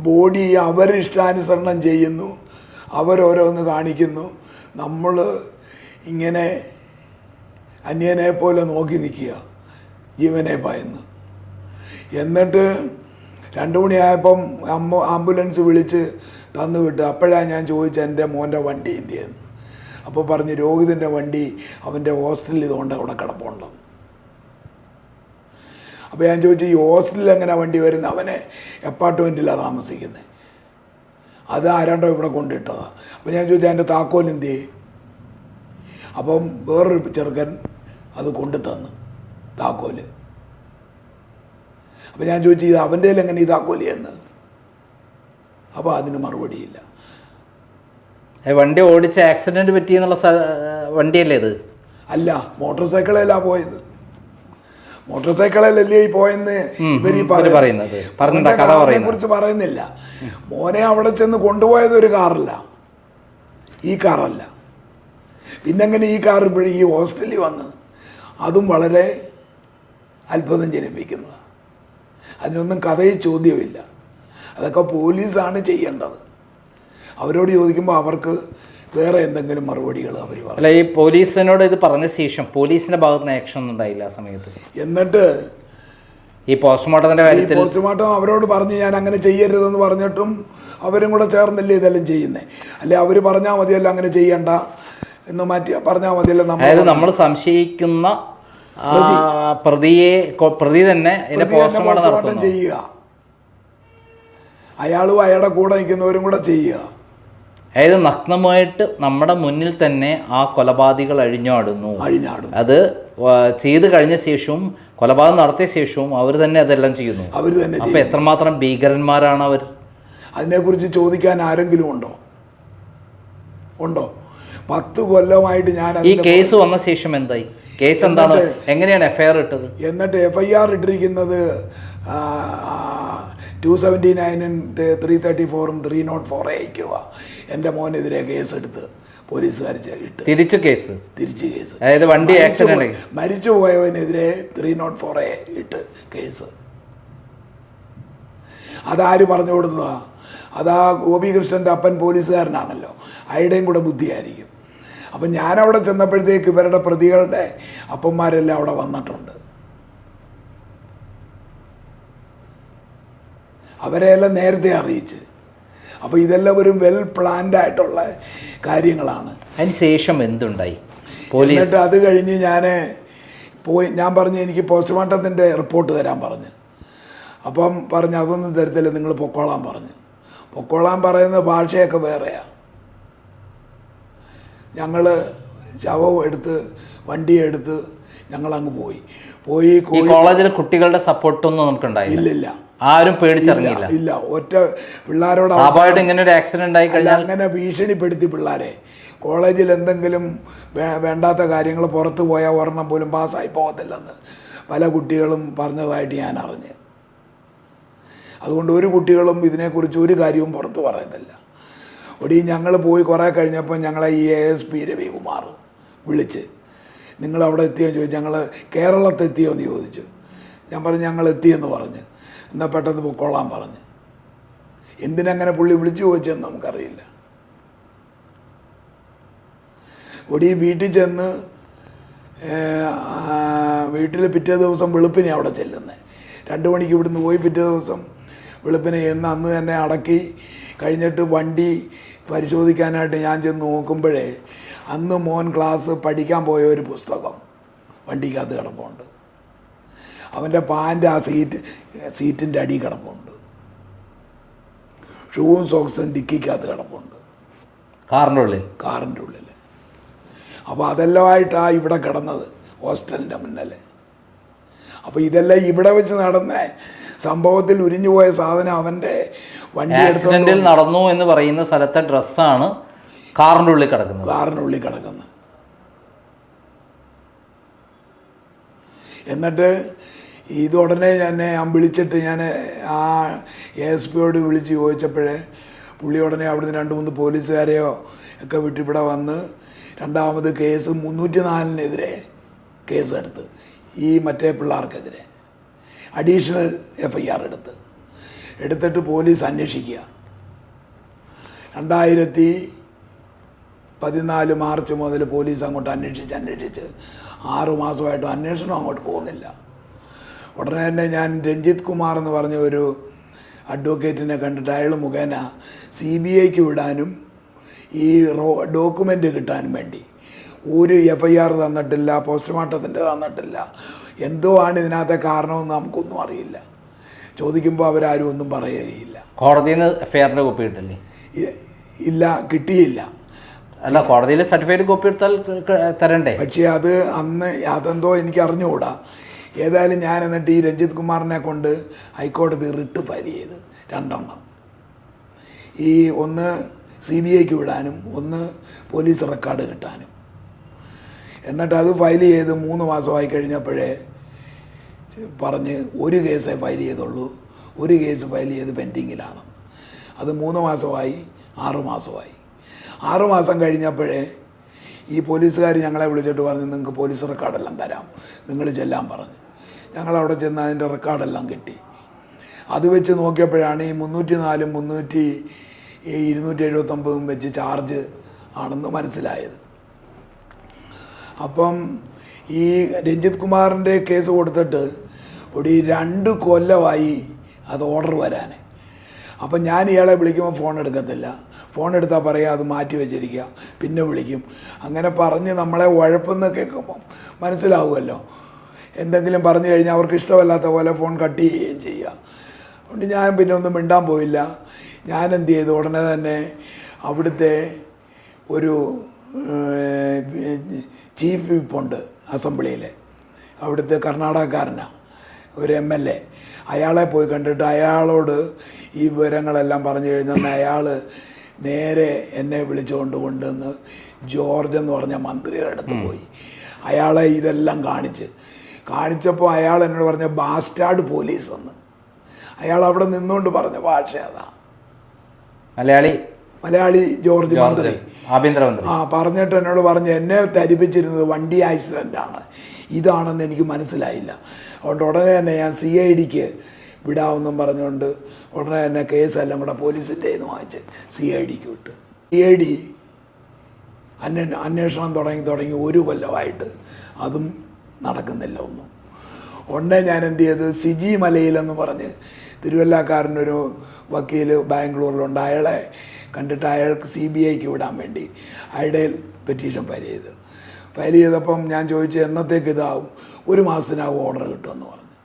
ബോഡി അവരിഷ്ടാനുസരണം ചെയ്യുന്നു, അവരോരോന്ന് കാണിക്കുന്നു. നമ്മൾ ഇങ്ങനെ അന്യനെ പോലെ നോക്കി നിൽക്കുക, ജീവനെ ഭയന്ന്. എന്നിട്ട് 2 മണിയായപ്പം ആംബുലൻസ് വിളിച്ച് തന്നു വിട്ട്. അപ്പോഴാണ് ഞാൻ ചോദിച്ചത് എൻ്റെ മോൻ്റെ വണ്ടി എന്തിയെന്ന്. അപ്പോൾ പറഞ്ഞ് രോഹിതിൻ്റെ വണ്ടി അവൻ്റെ ഹോസ്റ്റലിൽ ഇതുകൊണ്ട് അവിടെ കിടപ്പുണ്ടെന്ന്. അപ്പോൾ ഞാൻ ചോദിച്ചു ഈ ഹോസ്റ്റലിൽ എങ്ങനെ വണ്ടി വരുന്ന, അവനെ അപ്പാർട്ട്മെൻറ്റിലാണ് താമസിക്കുന്നത്, അത് ആരാണ്ടോ ഇവിടെ കൊണ്ടിട്ടതാണ്. അപ്പോൾ ഞാൻ ചോദിച്ചു അതിൻ്റെ താക്കോൽ എന്ത് ചെയ്യും? അപ്പം വേറൊരു ചെറുക്കൻ അത് കൊണ്ടു തന്നു താക്കോല്. അപ്പം ഞാൻ ചോദിച്ചു ഇത് അവൻ്റെ കയ്യിൽ എങ്ങനെ ഈ താക്കോല് എന്ന്? അപ്പോൾ അതിന് മറുപടിയില്ല. വണ്ടി ഓടിച്ച് ആക്സിഡൻറ്റ് പറ്റിയെന്നുള്ള വണ്ടിയല്ലേ ഇത്? അല്ല, മോട്ടോർ സൈക്കിളിലാണ് പോയത്. മോട്ടോർ സൈക്കിളിലല്ലേ ഈ പോയെന്ന് ഇവർ ഈ കാറിനെ കുറിച്ച് പറയുന്നില്ല. മോനെ അവിടെ ചെന്ന് കൊണ്ടുപോയത് ഒരു കാറല്ല, ഈ കാറല്ല. പിന്നെങ്ങനെ ഈ കാർ ഇപ്പോഴും ഈ ഹോസ്റ്റലിൽ വന്ന്, അതും വളരെ അത്ഭുതം ജനിപ്പിക്കുന്നതാണ്. അതിനൊന്നും കഥയിൽ ചോദ്യമില്ല. അതൊക്കെ പോലീസാണ് ചെയ്യേണ്ടത്. അവരോട് ചോദിക്കുമ്പോൾ അവർക്ക് വേറെ എന്തെങ്കിലും മറുപടികൾ അവർ പറയും. അല്ല, ഈ പോലീസിനോട് ഇത് പറഞ്ഞ ശേഷം പോലീസിന്റെ ഭാഗത്ത് നിന്ന് ആക്ഷൻ ഒന്നും ഉണ്ടായില്ല ആ സമയത്ത്? എന്നിട്ട് ഈ പോസ്റ്റ്മോർട്ടത്തിന്റെ കാര്യത്തിൽ പോസ്റ്റ്മോർട്ടം അവരോട് പറഞ്ഞ് ഞാൻ അങ്ങനെ ചെയ്യരുതെന്ന് പറഞ്ഞിട്ടും അവരും കൂടെ ചേർന്നല്ലേ ഇതെല്ലാം ചെയ്യുന്നത്. അല്ലെ അവർ പറഞ്ഞാൽ മതിയല്ലോ അങ്ങനെ ചെയ്യണ്ട എന്ന് മാറ്റി പറഞ്ഞാൽ മതിയല്ലോ. അതായത് നമ്മൾ സംശയിക്കുന്ന പ്രതി തന്നെ പോസ്റ്റ്മോർട്ടം ചെയ്യുക, അയാളും അയാളുടെ കൂടെ നിൽക്കുന്നവരും കൂടെ ചെയ്യുക. അതായത് നഗ്നമായിട്ട് നമ്മുടെ മുന്നിൽ തന്നെ ആ കൊലപാതകൾ അഴിഞ്ഞാടുന്നു. അത് ചെയ്ത് കഴിഞ്ഞ ശേഷവും കൊലപാതകം നടത്തിയ ശേഷവും അവർ തന്നെ അതെല്ലാം ചെയ്യുന്നു. അപ്പൊ എത്രമാത്രം ഭീകരന്മാരാണ് അവർ? അതിനെക്കുറിച്ച് ചോദിക്കാൻ ആരെങ്കിലും ഉണ്ടോ? 10 കൊല്ലമായിട്ട് ഞാൻ ഈ കേസ് വന്ന ശേഷം എന്തായി? കേസ് എന്താണ്? എങ്ങനെയാണ് FIR ഇട്ടത്? എന്നിട്ട് FIR ഇട്ടിരിക്കുന്നത് 279-ഉം 334-ഉം 304 അയക്കുക. എൻ്റെ മോനെതിരെ കേസെടുത്ത് പോലീസുകാർ ഇട്ട് തിരിച്ച് കേസ്. അതായത് വണ്ടി ആക്സിഡന്റ് മരിച്ചു പോയവനെതിരെ 304 ഇട്ട് കേസ്. അതാര് പറഞ്ഞു കൊടുത്തതാ? അതാ ഗോപികൃഷ്ണൻ്റെ അപ്പൻ പോലീസുകാരനാണല്ലോ, അയുടെയും കൂടെ ബുദ്ധിയായിരിക്കും. അപ്പം ഞാനവിടെ ചെന്നപ്പോഴത്തേക്ക് ഇവരുടെ പ്രതികളുടെ അപ്പന്മാരെല്ലാം അവിടെ വന്നിട്ടുണ്ട്. അവരെയെല്ലാം നേരത്തെ അറിയിച്ച്. അപ്പോൾ ഇതെല്ലാം ഒരു വെൽ പ്ലാൻഡ് ആയിട്ടുള്ള കാര്യങ്ങളാണ്. അതിന് ശേഷം എന്തുണ്ടായി? എന്നിട്ട് അത് കഴിഞ്ഞ് ഞാൻ പറഞ്ഞു എനിക്ക് പോസ്റ്റ്മോർട്ടത്തിൻ്റെ റിപ്പോർട്ട് തരാൻ പറഞ്ഞു. അപ്പം പറഞ്ഞു അതൊന്നും തരത്തില്ല, നിങ്ങൾ പൊക്കോളാൻ പറഞ്ഞു. പൊക്കോളാൻ പറയുന്ന ഭാഷയൊക്കെ വേറെയാണ്. ഞങ്ങൾ ശവം എടുത്ത് വണ്ടിയെടുത്ത് ഞങ്ങളങ്ങ് പോയി. കോളേജിലെ കുട്ടികളുടെ സപ്പോർട്ടൊന്നും നമുക്കുണ്ടായില്ല. ഇല്ല, ആരും പേടിച്ചിറങ്ങിയില്ല. ഇല്ല, ഒറ്റ പിള്ളേരോട് ഇങ്ങനെ ഒരു ആക്സിഡന്റ് ആയി കഴിഞ്ഞാൽ അങ്ങനെ ഭീഷണിപ്പെടുത്തി പിള്ളേരെ. കോളേജിൽ എന്തെങ്കിലും വേണ്ടാത്ത കാര്യങ്ങൾ പുറത്തു പോയാൽ ഒരെണ്ണം പോലും പാസ്സായി പോകത്തില്ലെന്ന് പല കുട്ടികളും പറഞ്ഞതായിട്ട് ഞാൻ അറിഞ്ഞ്. അതുകൊണ്ട് ഒരു കുട്ടികളും ഇതിനെക്കുറിച്ച് ഒരു കാര്യവും പുറത്ത് പറയുന്നില്ല. ഞങ്ങൾ പോയി കുറേ കഴിഞ്ഞപ്പോൾ ഞങ്ങളെ ഈ ASP രവികുമാർ വിളിച്ച് നിങ്ങളവിടെ എത്തിയെന്ന് ചോദിച്ചു. ഞങ്ങൾ കേരളത്തെത്തിയോ എന്ന് ചോദിച്ചു. ഞാൻ പറഞ്ഞു ഞങ്ങൾ എത്തിയെന്ന് പറഞ്ഞ്. എന്നാൽ പെട്ടെന്ന് പൊക്കോളാൻ പറഞ്ഞ്. എന്തിനങ്ങനെ പുള്ളി വിളിച്ചു ചോദിച്ചെന്ന് നമുക്കറിയില്ല. വീട്ടിൽ ചെന്ന് വീട്ടിൽ പിറ്റേ ദിവസം വെളുപ്പിനെ അവിടെ ചെല്ലുന്നത്. 2 മണിക്ക് ഇവിടുന്ന് പോയി പിറ്റേ ദിവസം വെളുപ്പിനെ അന്ന് തന്നെ അടക്കി കഴിഞ്ഞിട്ട് വണ്ടി പരിശോധിക്കാനായിട്ട് ഞാൻ ചെന്ന് നോക്കുമ്പോഴേ അന്ന് മോൻ ക്ലാസ് പഠിക്കാൻ പോയ ഒരു പുസ്തകം വണ്ടിക്കകത്ത് കിടപ്പുണ്ട്. അവൻ്റെ പാൻ്റ് ആ സീറ്റിൻ്റെ അടി കിടപ്പുണ്ട്. ഷൂവും സോക്സും ഡിക്കിക്കകത്ത് കിടപ്പുണ്ട്, കാറിൻ്റെ ഉള്ളിൽ. അപ്പോൾ അതെല്ലാമായിട്ടാണ് ഇവിടെ കിടന്നത് ഹോസ്റ്റലിൻ്റെ മുന്നിൽ. അപ്പോൾ ഇതെല്ലാം ഇവിടെ വെച്ച് നടന്ന സംഭവത്തിൽ ഉരിഞ്ഞു പോയ സാധനം അവൻ്റെ വണ്ടി ആക്സിഡന്റിൽ നടന്നു എന്ന് പറയുന്ന സ്ഥലത്തെ ഡ്രസ്സാണ് കാറിൻ്റെ ഉള്ളിൽ കിടക്കുന്നത്. എന്നിട്ട് ഇത് ഉടനെ ഞാൻ വിളിച്ചിട്ട് ഞാൻ ആ ASPയോട് വിളിച്ച് ചോദിച്ചപ്പോഴേ പുള്ളി ഉടനെ അവിടുന്ന് 2-3 പോലീസുകാരെയോ ഒക്കെ വിട്ടിവിടെ വന്ന് രണ്ടാമത് കേസ് 304-നെതിരെ കേസെടുത്ത് ഈ മറ്റേ പിള്ളേർക്കെതിരെ അഡീഷണൽ FIR എടുത്തിട്ട് പോലീസ് അന്വേഷിക്കുക. 2014 മാർച്ച് മുതൽ പോലീസ് അങ്ങോട്ട് അന്വേഷിച്ച് 6 മാസമായിട്ടും അന്വേഷണം അങ്ങോട്ട് പോകുന്നില്ല. ഉടനെ തന്നെ ഞാൻ രഞ്ജിത്ത് കുമാർ എന്ന് പറഞ്ഞ ഒരു അഡ്വക്കേറ്റിനെ കണ്ടിട്ട് അയാൾ മുഖേന CBIക്ക് വിടാനും ഈ ഡോക്യുമെൻ്റ് കിട്ടാനും വേണ്ടി ഒരു FIR തന്നിട്ടില്ല, പോസ്റ്റ്മോർട്ടത്തിൻ്റെ തന്നിട്ടില്ല, എന്തോ ആണ് ഇതിനകത്തെ കാരണമെന്ന് നമുക്കൊന്നും അറിയില്ല. ചോദിക്കുമ്പോൾ അവരാരും ഒന്നും പറയുകയില്ല. കോടതിയിൽ നിന്ന് എഫ്ഐആറിൻ്റെ കോപ്പി കിട്ടില്ലേ? ഇല്ല, കിട്ടിയില്ല. അല്ല, കോടതിയിൽ സർട്ടിഫൈഡ് കോപ്പി എടുത്താൽ തരണ്ടേ? പക്ഷേ അത് അന്ന് അതെന്തോ എനിക്ക് അറിഞ്ഞുകൂടാ. ഏതായാലും ഞാൻ എന്നിട്ട് ഈ രഞ്ജിത്ത് കുമാറിനെ കൊണ്ട് ഹൈക്കോടതി റിട്ട് ഫയൽ ചെയ്ത് 2 എണ്ണം. ഈ ഒന്ന് CBIക്ക് വിടാനും ഒന്ന് പോലീസ് റെക്കോർഡ് കിട്ടാനും. എന്നിട്ട് അത് ഫയൽ ചെയ്ത് 3 മാസമായി കഴിഞ്ഞപ്പോഴേ പറഞ്ഞ് ഒരു കേസേ ഫയൽ ചെയ്തുള്ളൂ, ഒരു കേസ് ഫയൽ ചെയ്ത് പെൻഡിങ്ങിലാണ്. അത് 3 മാസമായി, 6 മാസമായി. 6 മാസം കഴിഞ്ഞപ്പോഴേ ഈ പോലീസുകാർ ഞങ്ങളെ വിളിച്ചിട്ട് പറഞ്ഞു, നിങ്ങൾക്ക് പോലീസ് റെക്കോർഡെല്ലാം തരാം, നിങ്ങൾ ചെല്ലാൻ പറഞ്ഞു. ഞങ്ങളവിടെ ചെന്ന് അതിൻ്റെ റെക്കോർഡെല്ലാം കിട്ടി. അത് വെച്ച് നോക്കിയപ്പോഴാണ് ഈ 304-ഉം 279 വെച്ച് ചാർജ് ആണെന്ന് മനസ്സിലായത്. അപ്പം ഈ രഞ്ജിത്ത് കുമാറിൻ്റെ കേസ് കൊടുത്തിട്ട് ഒരു 2 കൊല്ലമായി അത് ഓർഡർ വരാൻ. അപ്പം ഞാൻ ഇയാളെ വിളിക്കുമ്പോൾ ഫോൺ എടുക്കത്തില്ല. ഫോൺ എടുത്താൽ പറയുക അത് മാറ്റി വെച്ചിരിക്കുക, പിന്നെ വിളിക്കും. അങ്ങനെ പറഞ്ഞ് നമ്മളെ ഉഴപ്പെന്ന് കേൾക്കുമ്പം മനസ്സിലാവുമല്ലോ. എന്തെങ്കിലും പറഞ്ഞു കഴിഞ്ഞാൽ അവർക്ക് ഇഷ്ടമല്ലാത്ത പോലെ ഫോൺ കട്ട് ചെയ്യുകയും ചെയ്യുക. അതുകൊണ്ട് ഞാൻ പിന്നെ ഒന്നും മിണ്ടാൻ പോയില്ല. ഞാൻ എന്ത് ചെയ്തു, ഉടനെ തന്നെ അവിടുത്തെ ഒരു ചീഫ് വിപ്പുണ്ട് അസംബ്ലിയിലെ, അവിടുത്തെ കർണാടകക്കാരനാണ്, ഒരു MLA. അയാളെ പോയി കണ്ടിട്ട് അയാളോട് ഈ വിവരങ്ങളെല്ലാം പറഞ്ഞു കഴിഞ്ഞാൽ അയാൾ നേരെ എന്നെ വിളിച്ചുകൊണ്ട് കൊണ്ടുവന്ന് ജോർജ് എന്ന് പറഞ്ഞ മന്ത്രിയുടെ അടുത്ത് പോയി. അയാളെ ഇതെല്ലാം കാണിച്ചപ്പോൾ അയാൾ എന്നോട് പറഞ്ഞ ബാസ്റ്റാർഡ് പോലീസ് എന്ന്. അയാൾ അവിടെ നിന്നുകൊണ്ട് പറഞ്ഞ ഭാഷ അതാ. മലയാളി ജോർജ് മന്ത്രി, ആഭ്യന്തരമന്ത്രി. പറഞ്ഞിട്ട് എന്നോട് പറഞ്ഞ് എന്നെ ധരിപ്പിച്ചിരുന്നത് വണ്ടി ആക്സിഡൻ്റാണ്, ഇതാണെന്ന് എനിക്ക് മനസ്സിലായില്ല. അതുകൊണ്ട് ഉടനെ തന്നെ ഞാൻ CIDക്ക് വിടാമെന്നും പറഞ്ഞുകൊണ്ട് ഉടനെ തന്നെ കേസെല്ലാം കൂടെ പോലീസിൻ്റെ നിന്ന് വാങ്ങിച്ച് CIDക്ക് വിട്ട്. CID അന്വേഷണം തുടങ്ങി 1 കൊല്ലമായിട്ട് അതും നടക്കുന്നില്ല ഒന്നും. ഉടനെ ഞാൻ എന്ത് ചെയ്ത്, സിജി മലയിലെന്ന് പറഞ്ഞ് തിരുവല്ലക്കാരനൊരു വക്കീൽ ബാംഗ്ലൂരിലുണ്ട്, അയാളെ കണ്ടിട്ട് അയാൾക്ക് CBIക്ക് വിടാൻ വേണ്ടി അയാളുടെ പെറ്റീഷൻ ഫയൽ ചെയ്തപ്പം ഞാൻ ചോദിച്ചു എന്നത്തേക്ക് ഇതാവും? 1 മാസത്തിനാവും ഓർഡർ കിട്ടുമെന്ന് പറഞ്ഞു.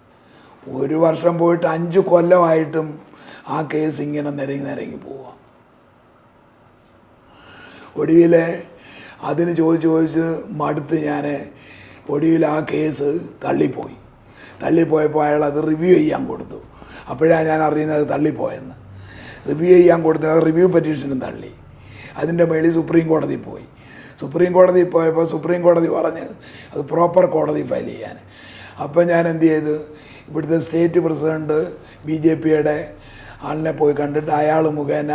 1 വർഷം പോയിട്ട് 5 കൊല്ലമായിട്ടും ആ കേസ് ഇങ്ങനെ നിരങ്ങി പോവാം. ഒടുവിൽ അതിന് ചോദിച്ച് മടുത്ത് ഞാൻ ഒടുവിൽ ആ കേസ് തള്ളിപ്പോയപ്പോൾ അയാൾ അത് റിവ്യൂ ചെയ്യാൻ കൊടുത്തു. അപ്പോഴാണ് ഞാൻ അറിയുന്നത് തള്ളിപ്പോയെന്ന്. റിവ്യൂ ചെയ്യാൻ കൊടുത്ത റിവ്യൂ പെറ്റീഷനും തള്ളി. അതിൻ്റെ മേളിൽ സുപ്രീം കോടതി പോയി. സുപ്രീം കോടതി പോയപ്പോൾ സുപ്രീം കോടതി പറഞ്ഞ് അത് പ്രോപ്പർ കോടതി ഫയൽ ചെയ്യാൻ. അപ്പം ഞാൻ എന്ത് ചെയ്ത്, ഇവിടുത്തെ സ്റ്റേറ്റ് പ്രസിഡൻറ്റ് BJPയുടെ ആളിനെ പോയി കണ്ടിട്ട് അയാൾ മുഖേന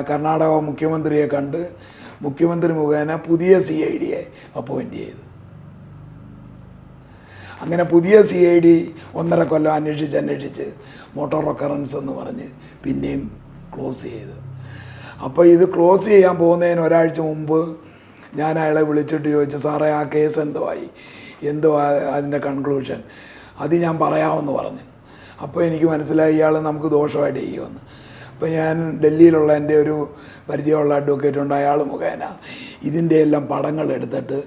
കർണാടക മുഖ്യമന്ത്രിയെ കണ്ട് മുഖ്യമന്ത്രി മുഖേന പുതിയ CIDയെ അപ്പോയിൻ്റ് ചെയ്തു. അങ്ങനെ പുതിയ CID 1.5 കൊല്ലം അന്വേഷിച്ച് മോട്ടോർ ഒക്കറൻസ് എന്ന് പറഞ്ഞ് പിന്നെയും ക്ലോസ് ചെയ്തു. അപ്പോൾ ഇത് ക്ലോസ് ചെയ്യാൻ പോകുന്നതിന് ഒരാഴ്ച മുമ്പ് ഞാൻ അയാളെ വിളിച്ചിട്ട് ചോദിച്ചു, സാറേ ആ കേസ് എന്തോ അതിൻ്റെ കൺക്ലൂഷൻ അത് ഞാൻ പറയാമെന്ന് പറഞ്ഞു. അപ്പോൾ എനിക്ക് മനസ്സിലായി ഇയാൾ നമുക്ക് ദോഷമായിട്ട് ചെയ്യുമെന്ന്. അപ്പോൾ ഞാൻ ഡൽഹിയിലുള്ള എൻ്റെ ഒരു പരിചയമുള്ള അഡ്വക്കേറ്റ് ഉണ്ട്, അയാൾ മുഖേന ഇതിൻ്റെ എല്ലാം പടങ്ങൾ എടുത്തിട്ട്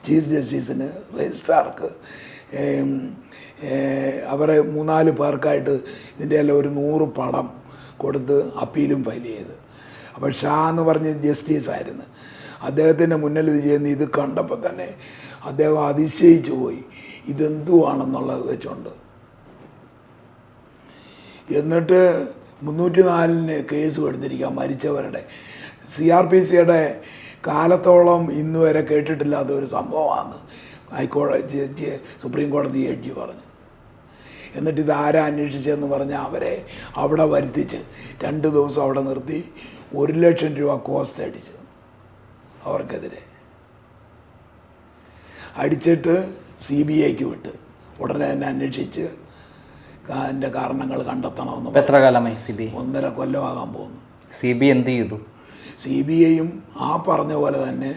ചീഫ് ജസ്റ്റിസിന് രജിസ്ട്രാർക്ക് അവരെ 3-4 പേർക്കായിട്ട് ഇതിൻ്റെ എല്ലാം ഒരു 100 പടം കൊടുത്ത് അപ്പീലും ഫയൽ ചെയ്ത്. അപ്പോൾ ഷാ എന്ന് പറഞ്ഞ ജസ്റ്റിസായിരുന്നു, അദ്ദേഹത്തിൻ്റെ മുന്നിൽ ഇത് ചെയ്യുന്ന ഇത് കണ്ടപ്പോൾ തന്നെ അദ്ദേഹം അതിശയിച്ചു പോയി, ഇതെന്തുവാണെന്നുള്ളത് വെച്ചുകൊണ്ട്. എന്നിട്ട് 304-ന് കേസ് എടുത്തിരിക്കുക മരിച്ചവരുടെ. CRPCയുടെ കാലത്തോളം ഇന്ന് വരെ കേട്ടിട്ടില്ലാത്ത ഒരു സംഭവമാണ് ഹൈക്കോടതി സുപ്രീം കോടതി ജഡ്ജി പറഞ്ഞു. എന്നിട്ട് ഇത് ആരാ അന്വേഷിച്ചതെന്ന് പറഞ്ഞാൽ അവരെ അവിടെ വരുത്തിച്ച് 2 ദിവസം അവിടെ നിർത്തി 1 ലക്ഷം രൂപ കോസ്റ്റ് അടിച്ചു അവർക്കെതിരെ. അടിച്ചിട്ട് CBIക്ക് വിട്ട് ഉടനെ തന്നെ അന്വേഷിച്ച് അതിൻ്റെ കാരണങ്ങൾ കണ്ടെത്തണമെന്ന്. എത്ര കാലമായി CBI? 1.5 കൊല്ലമാകാൻ പോകുന്നു. CBI എന്ത് ചെയ്തു? CBIയും ആ പറഞ്ഞ പോലെ തന്നെ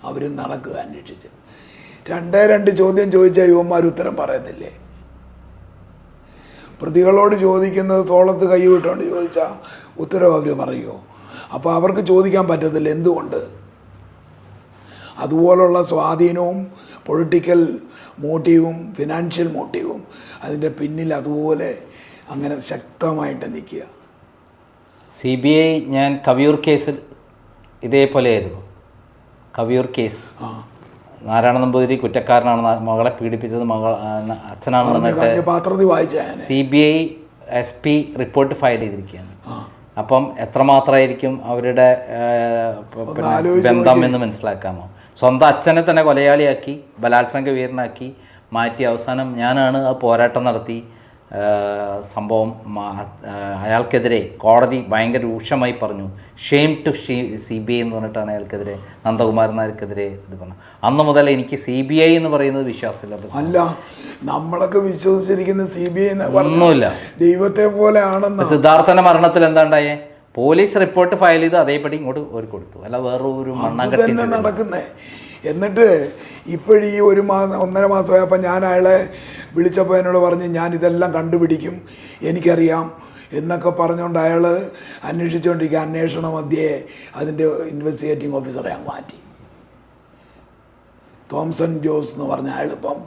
അവരും നടക്കുക അന്വേഷിച്ച്. 2 ചോദ്യം ചോദിച്ചാൽ യുവന്മാർ ഉത്തരം പറയത്തില്ലേ? പ്രതികളോട് ചോദിക്കുന്നത് തോളത്ത് കൈ വിട്ടുകൊണ്ട് ചോദിച്ചാൽ ഉത്തരം അവർ പറയുമോ? അപ്പോൾ അവർക്ക് ചോദിക്കാൻ പറ്റത്തില്ല. എന്തുകൊണ്ട്? അതുപോലുള്ള സ്വാധീനവും പൊളിറ്റിക്കൽ മോട്ടീവും ഫിനാൻഷ്യൽ മോട്ടീവും അതിൻ്റെ പിന്നിൽ അതുപോലെ അങ്ങനെ ശക്തമായിട്ട് നിൽക്കുക. CBI ഞാൻ കവിയൂർ കേസിൽ ഇതേപോലെയായിരുന്നു. കവിയൂർ കേസ് നാരായണ നമ്പൂതിരി കുറ്റക്കാരനാണ്, മകളെ പീഡിപ്പിച്ചത് അച്ഛനാണെന്ന് പത്രത്തിൽ വായിച്ച CBI SP റിപ്പോർട്ട് ഫയൽ ചെയ്തിരിക്കുകയാണ്. അപ്പം എത്രമാത്രമായിരിക്കും അവരുടെ ബന്ധം എന്ന് മനസ്സിലാക്കാമോ? സ്വന്തം അച്ഛനെ തന്നെ കൊലയാളിയാക്കി, ബലാത്സംഗ വീരനാക്കി മാറ്റി, അവസാനം ഞാനാണ് ആ പോരാട്ടം നടത്തി സംഭവം അയാൾക്കെതിരെ കോടതി ഭയങ്കര രൂക്ഷമായി പറഞ്ഞു. ഷെയിം ടു CBI എന്ന് പറഞ്ഞിട്ടാണ് അയാൾക്കെതിരെ, നന്ദകുമാരൻ നായർക്കെതിരെ ഇത് പറഞ്ഞു. അന്ന് മുതൽ എനിക്ക് CBI എന്ന് പറയുന്നത് വിശ്വാസമില്ല. അല്ല, നമ്മളൊക്കെ വിശ്വസിച്ചിരിക്കുന്ന CBI ഒന്നുമില്ല, ദൈവത്തെ പോലെ ആണെന്ന്. സിദ്ധാർത്ഥന്റെ മരണത്തിൽ എന്താണ്ടായേ? പോലീസ് റിപ്പോർട്ട് ഫയൽ ചെയ്ത് അതേപടി ഇങ്ങോട്ട് ഒരു കൊടുത്തു, അല്ല വേറൊരു മണ്ണാങ്കട്ടി നടക്കുന്നേ. എന്നിട്ട് ഇപ്പോഴീ 1 മാസം 1.5 മാസമായപ്പോൾ ഞാൻ അയാളെ വിളിച്ചപ്പോൾ എന്നോട് പറഞ്ഞ് ഞാൻ ഇതെല്ലാം കണ്ടുപിടിക്കും, എനിക്കറിയാം എന്നൊക്കെ പറഞ്ഞുകൊണ്ട് അയാൾ അന്വേഷിച്ചുകൊണ്ടിരിക്കുക. അന്വേഷണ മധ്യേ അതിൻ്റെ ഇൻവെസ്റ്റിഗേറ്റിംഗ് ഓഫീസറെ അങ്ങ് മാറ്റി. തോംസൺ ജോസ് എന്ന് പറഞ്ഞ അയാളിപ്പം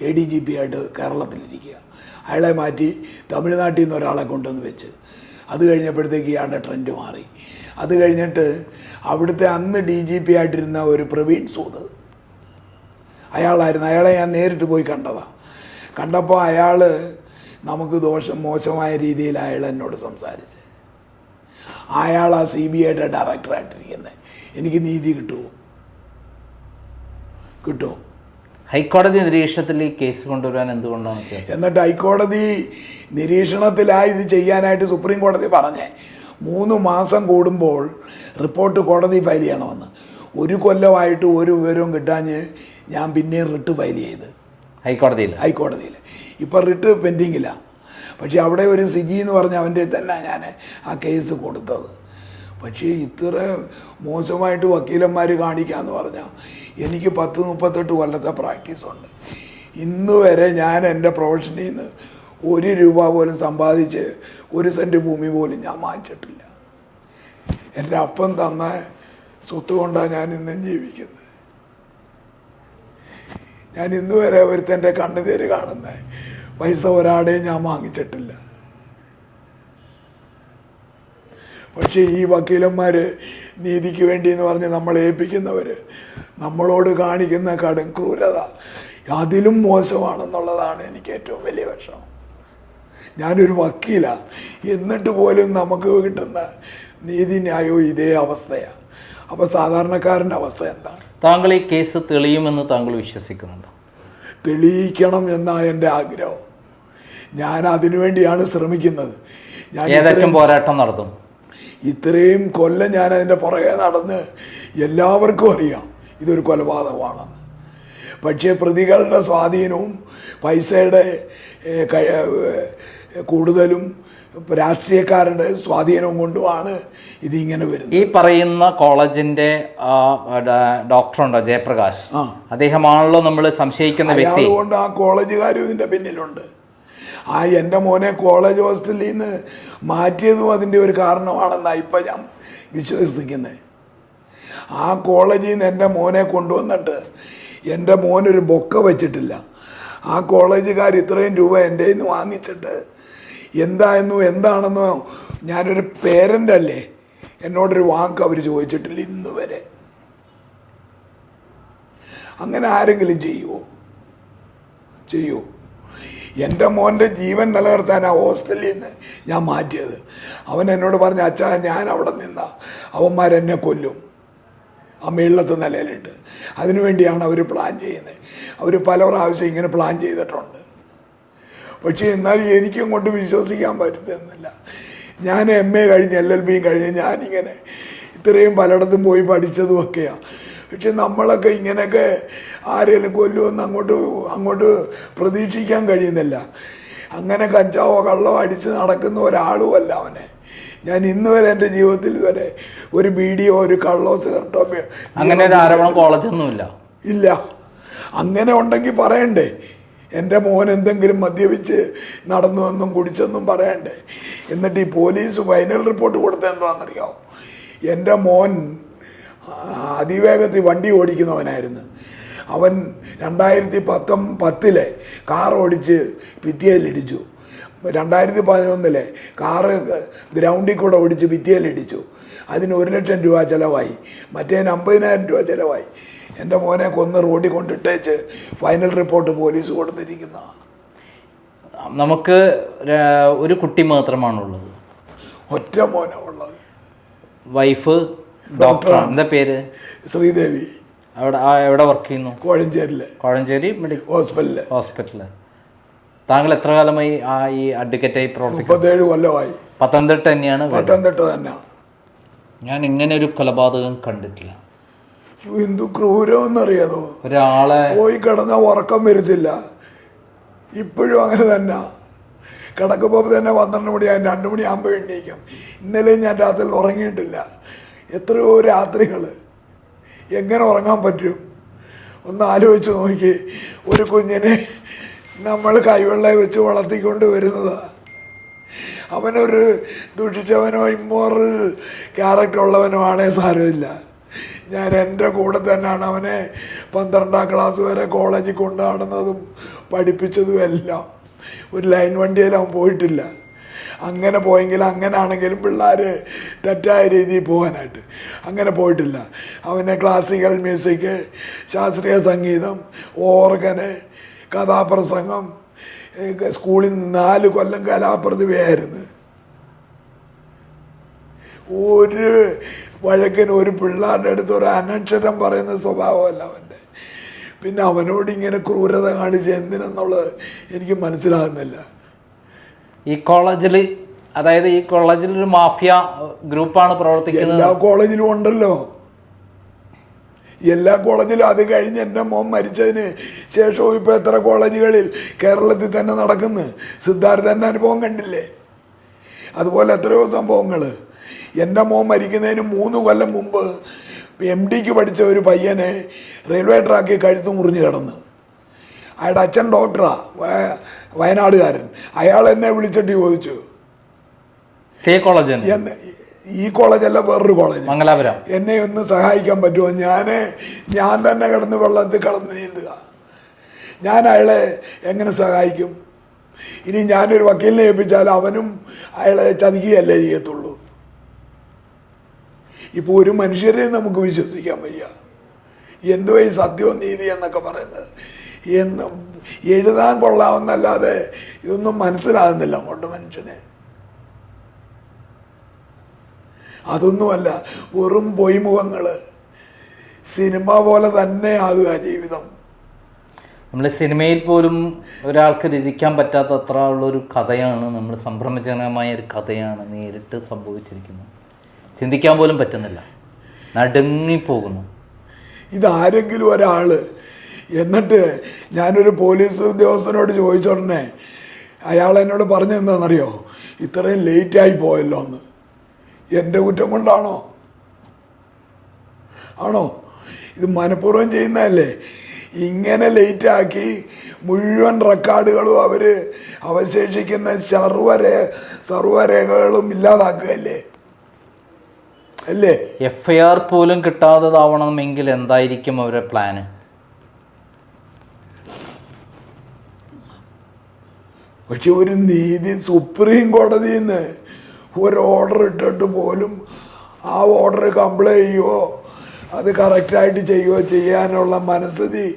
ADGP ആയിട്ട് കേരളത്തിലിരിക്കുക. അയാളെ മാറ്റി തമിഴ്നാട്ടിൽ നിന്ന് ഒരാളെ കൊണ്ടുവന്ന് വെച്ച്, അത് കഴിഞ്ഞപ്പോഴത്തേക്ക് ഇയാളുടെ ട്രെൻഡ് മാറി. അത് കഴിഞ്ഞിട്ട് അവിടുത്തെ അന്ന് DGP ആയിട്ടിരുന്ന ഒരു പ്രവീൺ സൂദ് അയാളായിരുന്നു. അയാളെ ഞാൻ നേരിട്ട് പോയി കണ്ടതാണ്. കണ്ടപ്പോൾ അയാൾ നമുക്ക് മോശമായ രീതിയിൽ അയാൾ എന്നോട് സംസാരിച്ച്. അയാൾ ആ CBIയുടെ ഡയറക്ടറായിട്ടിരിക്കുന്നത്. എനിക്ക് നീതി കിട്ടുമോ? ഹൈക്കോടതി നിരീക്ഷണത്തിൽ ഈ കേസ് കൊണ്ടുവരാൻ എന്തുകൊണ്ടാണ്? എന്നിട്ട് ഹൈക്കോടതി നിരീക്ഷണത്തിലായി ഇത് ചെയ്യാനായിട്ട് സുപ്രീം കോടതി പറഞ്ഞേ 3 മാസം കൂടുമ്പോൾ റിപ്പോർട്ട് കോടതി ഫയൽ ചെയ്യണമെന്ന്. 1 കൊല്ലമായിട്ട് ഒരു വിവരവും കിട്ടാഞ്ഞ് ഞാൻ പിന്നെയും റിട്ട് ഫയൽ ചെയ്ത് ഹൈക്കോടതിയിൽ. ഇപ്പം റിട്ട് പെൻഡിങ്ങില്ല. പക്ഷേ അവിടെ ഒരു സിജി എന്ന് പറഞ്ഞ അവൻ്റെ തന്നെ ഞാൻ ആ കേസ് കൊടുത്തത്. പക്ഷേ ഇത്ര മോശമായിട്ട് വക്കീലന്മാർ കാണിക്കാമെന്ന് പറഞ്ഞാൽ എനിക്ക് 10-38 കൊല്ലത്തെ പ്രാക്ടീസുണ്ട്. ഇന്ന് വരെ ഞാൻ എൻ്റെ പ്രൊഫഷനിൽ നിന്ന് 1 രൂപ പോലും സമ്പാദിച്ച് 1 സെൻറ്റ് ഭൂമി പോലും ഞാൻ വാങ്ങിച്ചിട്ടില്ല. എൻ്റെ അപ്പം തന്ന സ്വത്ത് കൊണ്ടാണ് ഞാൻ ഇന്നും ജീവിക്കുന്നത്. ഞാൻ ഇന്ന് വരെ ഒരുത്തൻ്റെ കണ്ണുതേര് കാണുന്ന പൈസ ഒരാടെയും ഞാൻ വാങ്ങിച്ചിട്ടില്ല. പക്ഷേ ഈ വക്കീലന്മാർ നീതിക്ക് വേണ്ടി എന്ന് പറഞ്ഞ് നമ്മളെ ഏൽപ്പിക്കുന്നവർ നമ്മളോട് കാണിക്കുന്ന കടും ക്രൂരത അതിലും മോശമാണെന്നുള്ളതാണ് എനിക്ക് ഏറ്റവും വലിയ വിഷമം. ഞാനൊരു വക്കീലാണ്, എന്നിട്ട് പോലും നമുക്ക് കിട്ടുന്ന നീതിന്യായവും ഇതേ അവസ്ഥയാണ്. അപ്പോൾ സാധാരണക്കാരൻ്റെ അവസ്ഥ എന്താണ്? താങ്കൾ ഈ കേസ് തെളിയുമെന്ന് താങ്കൾ വിശ്വസിക്കുന്നുണ്ടോ? തെളിയിക്കണം എന്നാണ് എൻ്റെ ആഗ്രഹം. ഞാൻ അതിനുവേണ്ടിയാണ് ശ്രമിക്കുന്നത്. ഞാൻ പോരാട്ടം നടത്തും. ഇത്രയും കൊല്ലം ഞാൻ അതിൻ്റെ പുറകെ നടന്ന് എല്ലാവർക്കും അറിയാം ഇതൊരു കൊലപാതകമാണെന്ന്. പക്ഷേ പ്രതികളുടെ സ്വാധീനവും പൈസയുടെ കൂടുതലും രാഷ്ട്രീയക്കാരുടെ സ്വാധീനവും കൊണ്ടുമാണ് ഇതിങ്ങനെ വരുന്നത്. ഈ പറയുന്ന കോളേജിന്റെ ഡോക്ടറുണ്ടോ ജയപ്രകാശ്, അദ്ദേഹമാണല്ലോ നമ്മൾ സംശയിക്കുന്ന വ്യക്തി. അതുകൊണ്ട് ആ കോളേജുകാരും ഇതിൻ്റെ പിന്നിലുണ്ട്. എൻ്റെ മോനെ കോളേജ് ഹോസ്റ്റലിൽ നിന്ന് മാറ്റിയതും അതിൻ്റെ ഒരു കാരണമാണെന്നാണ് ഇപ്പം ഞാൻ വിശ്വസിക്കുന്നത്. ആ കോളേജിൽ നിന്ന് എൻ്റെ മോനെ കൊണ്ടുവന്നിട്ട് എൻ്റെ മോനൊരു ബൊക്ക വെച്ചിട്ടില്ല. ആ കോളേജുകാർ ഇത്രയും രൂപ എൻ്റെ നിന്ന് വാങ്ങിച്ചിട്ട് എന്താണെന്നോ ഞാനൊരു പേരൻ്റ് അല്ലേ, എന്നോടൊരു വാക്ക് അവർ ചോദിച്ചിട്ടില്ല ഇന്ന് വരെ. അങ്ങനെ ആരെങ്കിലും ചെയ്യുമോ? എൻ്റെ മോൻ്റെ ജീവൻ നിലനിർത്താൻ ആ ഹോസ്റ്റലിൽ നിന്ന് ഞാൻ മാറ്റിയത്. അവൻ എന്നോട് പറഞ്ഞ അച്ഛാ ഞാൻ അവിടെ നിന്നാ അവന്മാരെന്നെ കൊല്ലും ആ മേളിലത്തെ നിലയിലിട്ട്. അതിനുവേണ്ടിയാണ് അവർ പ്ലാൻ ചെയ്യുന്നത്. അവർ പല പ്രാവശ്യം ഇങ്ങനെ പ്ലാൻ ചെയ്തിട്ടുണ്ട്. പക്ഷേ എന്നാലും എനിക്കും കൊണ്ട് വിശ്വസിക്കാൻ പറ്റുന്നില്ല. ഞാൻ MA കഴിഞ്ഞ് LLB കഴിഞ്ഞ് ഞാനിങ്ങനെ ഇത്രയും പലയിടത്തും പോയി പഠിച്ചതുമൊക്കെയാണ്. പക്ഷെ നമ്മളൊക്കെ ഇങ്ങനെയൊക്കെ ആരെങ്കിലും കൊല്ലുമെന്ന് അങ്ങോട്ട് പ്രതീക്ഷിക്കാൻ കഴിയുന്നില്ല. അങ്ങനെ കഞ്ചാവോ കള്ളവോ അടിച്ച് നടക്കുന്ന ഒരാളുമല്ല അവനെ. ഞാൻ ഇന്ന് വരെ എൻ്റെ ജീവിതത്തിൽ വരെ ഒരു ബീഡിയോ ഒരു കള്ളോ സിഗരറ്റോ അങ്ങനെ ഒരു ആരോപണം കോളേജൊന്നുമില്ല. ഇല്ല. അങ്ങനെ ഉണ്ടെങ്കിൽ പറയണ്ടേ? എൻ്റെ മോൻ എന്തെങ്കിലും മദ്യപിച്ച് നടന്നുവെന്നും കുടിച്ചെന്നും പറയണ്ടേ? എന്നിട്ട് ഈ പോലീസ് ഫൈനൽ റിപ്പോർട്ട് കൊടുത്തത് എന്താണെന്നറിയാമോ? എൻ്റെ മോൻ അതിവേഗത്തിൽ വണ്ടി ഓടിക്കുന്നവനായിരുന്നു. അവൻ 2010 കാർ ഓടിച്ച് ഭിത്തിയിലിടിച്ചു. 2011 കാറ് ഗ്രൗണ്ടിൽ കൂടെ ഓടിച്ച് ഭിത്തിയിലിടിച്ചു. അതിന് 1 ലക്ഷം രൂപ ചിലവായി, മറ്റേതിന് 50,000 രൂപ ചിലവായി. എൻ്റെ മോനെ കൊന്ന് റോഡിൽ കൊണ്ടിട്ടേച്ച് ഫൈനൽ റിപ്പോർട്ട് പോലീസ് കൊടുത്തിരിക്കുന്ന. നമുക്ക് ഒരു കുട്ടി മാത്രമാണുള്ളത്, ഒറ്റ മോനെ ഉള്ളത്. വൈഫ് ഡോക്ടറാണ്. എന്താ പേര്? ശ്രീദേവി. എവിടെ വർക്ക് ചെയ്യുന്നു? Kozhencherry medical hospital. താങ്കൾ എത്ര കാലമായി ഈ അഡ്വക്കേറ്റായി പ്രവർത്തിക്കുന്നു? 37 കൊല്ലമായി. പത്തനംതിട്ട തന്നെയാണ്? പത്തനംതിട്ട തന്നെ. ഞാൻ ഇങ്ങനെ ഒരു കൊലപാതകം കണ്ടിട്ടില്ല. എന്ത് ക്രൂരമെന്നറിയാതോ? ഒരാളെ പോയി കിടന്ന ഉറക്കം വരുത്തില്ല. ഇപ്പോഴും അങ്ങനെ തന്നെ. കിടക്കുമ്പോൾ തന്നെ 12 മണിയാകും, 2 മണിയാകുമ്പോൾ എണ്ണീക്കും. ഇന്നലെ ഞാൻ രാത്രിയിൽ ഉറങ്ങിയിട്ടില്ല. എത്രയോ രാത്രികൾ എങ്ങനെ ഉറങ്ങാൻ പറ്റും? ഒന്ന് ആലോചിച്ച് നോക്കി. ഒരു കുഞ്ഞിനെ നമ്മൾ കൈവെള്ള വെച്ച് വളർത്തിക്കൊണ്ട് വരുന്നതാണ്. അവനൊരു ദുഷിച്ചവനോ ഇമ്മോറൽ ക്യാരക്ടർ ഉള്ളവനോ ആണേ സാരമില്ല. ഞാൻ എൻ്റെ കൂടെ തന്നെയാണ് അവനെ 12ാം ക്ലാസ് വരെ കോളേജിൽ കൊണ്ടു നടന്നതും പഠിപ്പിച്ചതും എല്ലാം. ഒരു ലൈൻ വണ്ടിയിൽ അവൻ പോയിട്ടില്ല. അങ്ങനെ പോയെങ്കിൽ അങ്ങനാണെങ്കിലും പിള്ളേർ തെറ്റായ രീതിയിൽ പോകാനായിട്ട് അങ്ങനെ പോയിട്ടില്ല. അവനെ ക്ലാസിക്കൽ മ്യൂസിക്, ശാസ്ത്രീയ സംഗീതം, ഓർഗന്, കഥാപ്രസംഗം, സ്കൂളിൽ 4 കൊല്ലം കലാപ്രതിഭയായിരുന്നു. ഒരു വഴക്കിന് ഒരു പിള്ളേരുടെ അടുത്ത് ഒരു അനക്ഷരം പറയുന്ന സ്വഭാവമല്ല അവൻ്റെ. പിന്നെ അവനോട് ഇങ്ങനെ ക്രൂരത കാണിച്ച് എന്തിനെന്നുള്ളത് എനിക്ക് മനസ്സിലാകുന്നില്ല. ഈ കോളേജിൽ, അതായത് ഈ കോളേജിൽ ഒരു മാഫിയ ഗ്രൂപ്പാണ് പ്രവർത്തിക്കുന്നത്. എല്ലാ കോളേജിലും ഉണ്ടല്ലോ, എല്ലാ കോളേജിലും. അത് കഴിഞ്ഞ് എൻ്റെ മോൻ മരിച്ചതിന് ശേഷവും ഇപ്പോൾ എത്ര കോളേജുകളിൽ കേരളത്തിൽ തന്നെ നടക്കുന്നു. സിദ്ധാർത്ഥൻ്റെ അനുഭവം കണ്ടില്ലേ? അതുപോലെ എത്രയോ സംഭവങ്ങൾ. എൻ്റെ മോൻ മരിക്കുന്നതിന് 3 കൊല്ലം മുമ്പ് MDക്ക് പഠിച്ച ഒരു പയ്യനെ റെയിൽവേ ട്രാക്കിൽ കഴുത്ത് മുറിഞ്ഞ് കിടന്ന്. അയാളുടെ അച്ഛൻ ഡോക്ടറാ, വയനാടുകാരൻ. അയാൾ എന്നെ വിളിച്ചിട്ട് ചോദിച്ചു, ഈ കോളേജല്ല വേറൊരു കോളേജ് മംഗലാപുരം, എന്നെ ഒന്ന് സഹായിക്കാൻ പറ്റുമോ? ഞാൻ തന്നെ കിടന്ന് വെള്ളത്തിൽ കിടന്ന് നീന്തുക. ഞാൻ അയാളെ എങ്ങനെ സഹായിക്കും? ഇനി ഞാനൊരു വക്കീലിനെ ഏൽപ്പിച്ചാൽ അവനും അയാളെ ചതിക്കുകയല്ലേ ചെയ്യത്തുള്ളൂ. ഇപ്പോൾ ഒരു മനുഷ്യരെ നമുക്ക് വിശ്വസിക്കാൻ വയ്യ. എന്തുവാ ഈ സത്യവും നീതി എന്നൊക്കെ പറയുന്നത്? എന്നും എഴുതാൻ കൊള്ളാവുന്നല്ലാതെ ഇതൊന്നും മനസ്സിലാകുന്നില്ല അങ്ങോട്ട് മനുഷ്യനെ. അതൊന്നുമല്ല, വെറും പൊയ്മുഖങ്ങൾ. സിനിമ പോലെ തന്നെ ആകുക ജീവിതം. നമ്മൾ സിനിമയിൽ പോലും ഒരാൾക്ക് രചിക്കാൻ പറ്റാത്തത്ര ഉള്ളൊരു കഥയാണ്, നമ്മൾ സംഭ്രമജനകമായ ഒരു കഥയാണ് നേരിട്ട് സംഭവിച്ചിരിക്കുന്നത്. ചിന്തിക്കാൻ പോലും പറ്റുന്നില്ല, നടുങ്ങിപ്പോകുന്നു. ഇതാരെങ്കിലും ഒരാൾ എന്നിട്ട് ഞാനൊരു പോലീസ് ഉദ്യോഗസ്ഥനോട് ചോദിച്ചോടനെ അയാൾ എന്നോട് പറഞ്ഞു എന്താണെന്നറിയോ? ഇത്രയും ലേറ്റായി പോയല്ലോ എന്ന്. എൻ്റെ കുറ്റം കൊണ്ടാണോ? ആണോ? ഇത് മനഃപൂർവ്വം ചെയ്യുന്നതല്ലേ? ഇങ്ങനെ ലേറ്റാക്കി മുഴുവൻ റെക്കോർഡുകളും അവർ അവശേഷിക്കുന്ന സർവ്വരേഖകളും ഇല്ലാതാക്കുകയല്ലേ അല്ലേ? FIR പോലും കിട്ടാത്തതാവണമെങ്കിൽ എന്തായിരിക്കും അവരുടെ പ്ലാന്? പക്ഷെ ഒരു നീതി സുപ്രീം കോടതിയിൽ നിന്ന് ഒരു ഓർഡർ ഇട്ടിട്ട് പോലും ആ ഓർഡർ കംപ്ലൈ ചെയ്യുമോ അത് കറക്റ്റായിട്ട് ചെയ്യുമോ ചെയ്യാനുള്ള മനസ്ഥിതി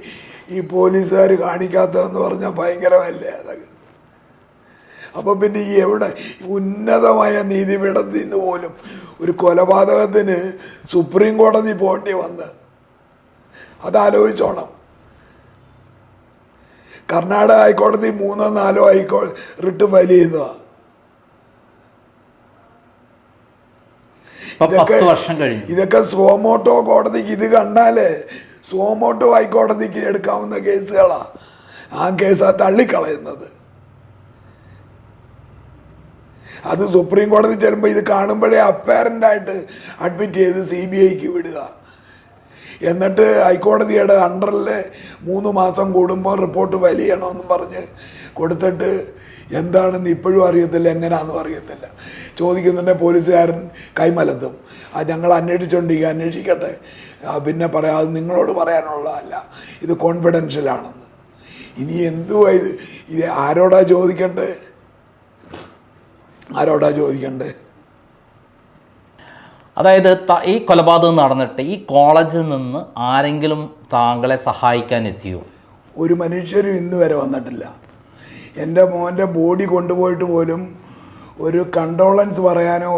ഈ പോലീസുകാർ കാണിക്കാത്തതെന്ന് പറഞ്ഞാൽ ഭയങ്കരമല്ലേ അതൊക്കെ. അപ്പോൾ പിന്നെ ഈ എവിടെ ഉന്നതമായ നീതിപീഠത്തിൽ നിന്ന് പോലും ഒരു കൊലപാതകത്തിന് സുപ്രീം കോടതി പോകേണ്ടി വന്ന് അതാലോചിച്ചോണം. കർണാടക ഹൈക്കോടതി 3-4 റിട്ട് ഫയൽ ചെയ്തതാണ്. ഇതൊക്കെ സോമോട്ടോ കോടതിക്ക് ഇത് കണ്ടാലേ സോമോട്ടോ ഹൈക്കോടതിക്ക് എടുക്കാവുന്ന കേസുകളാ. ആ കേസാ തള്ളിക്കളയുന്നത്. അത് സുപ്രീം കോടതി ചെല്ലുമ്പോൾ ഇത് കാണുമ്പോഴേ അപ്പാരൻ്റായിട്ട് അഡ്മിറ്റ് ചെയ്ത് CBIക്ക് വിടുക. എന്നിട്ട് ഹൈക്കോടതിയുടെ അണ്ടറിൽ 3 മാസം കൂടുമ്പോൾ റിപ്പോർട്ട് ഫയൽ ചെയ്യണമെന്ന് പറഞ്ഞ് കൊടുത്തിട്ട് എന്താണെന്ന് ഇപ്പോഴും അറിയത്തില്ല, എങ്ങനെയാണെന്നും അറിയത്തില്ല. ചോദിക്കുന്നുണ്ടെ പോലീസുകാരൻ കൈമലത്തും, ഞങ്ങൾ അന്വേഷിക്കട്ടെ, പിന്നെ പറയാം, അത് നിങ്ങളോട് പറയാനുള്ളതല്ല, ഇത് കോൺഫിഡൻഷ്യലാണെന്ന്. ഇനി എന്തുവാ ഇത് ആരോടാ ചോദിക്കണ്ടേ? അതായത് ഈ കൊലപാതകം നടന്നിട്ട് ഈ കോളേജിൽ നിന്ന് ആരെങ്കിലും താങ്കളെ സഹായിക്കാൻ എത്തിയോ? ഒരു മനുഷ്യരും ഇന്ന് വരെ വന്നിട്ടില്ല. എൻ്റെ മോൻ്റെ ബോഡി കൊണ്ടുപോയിട്ട് പോലും ഒരു കണ്ടോളൻസ് പറയാനോ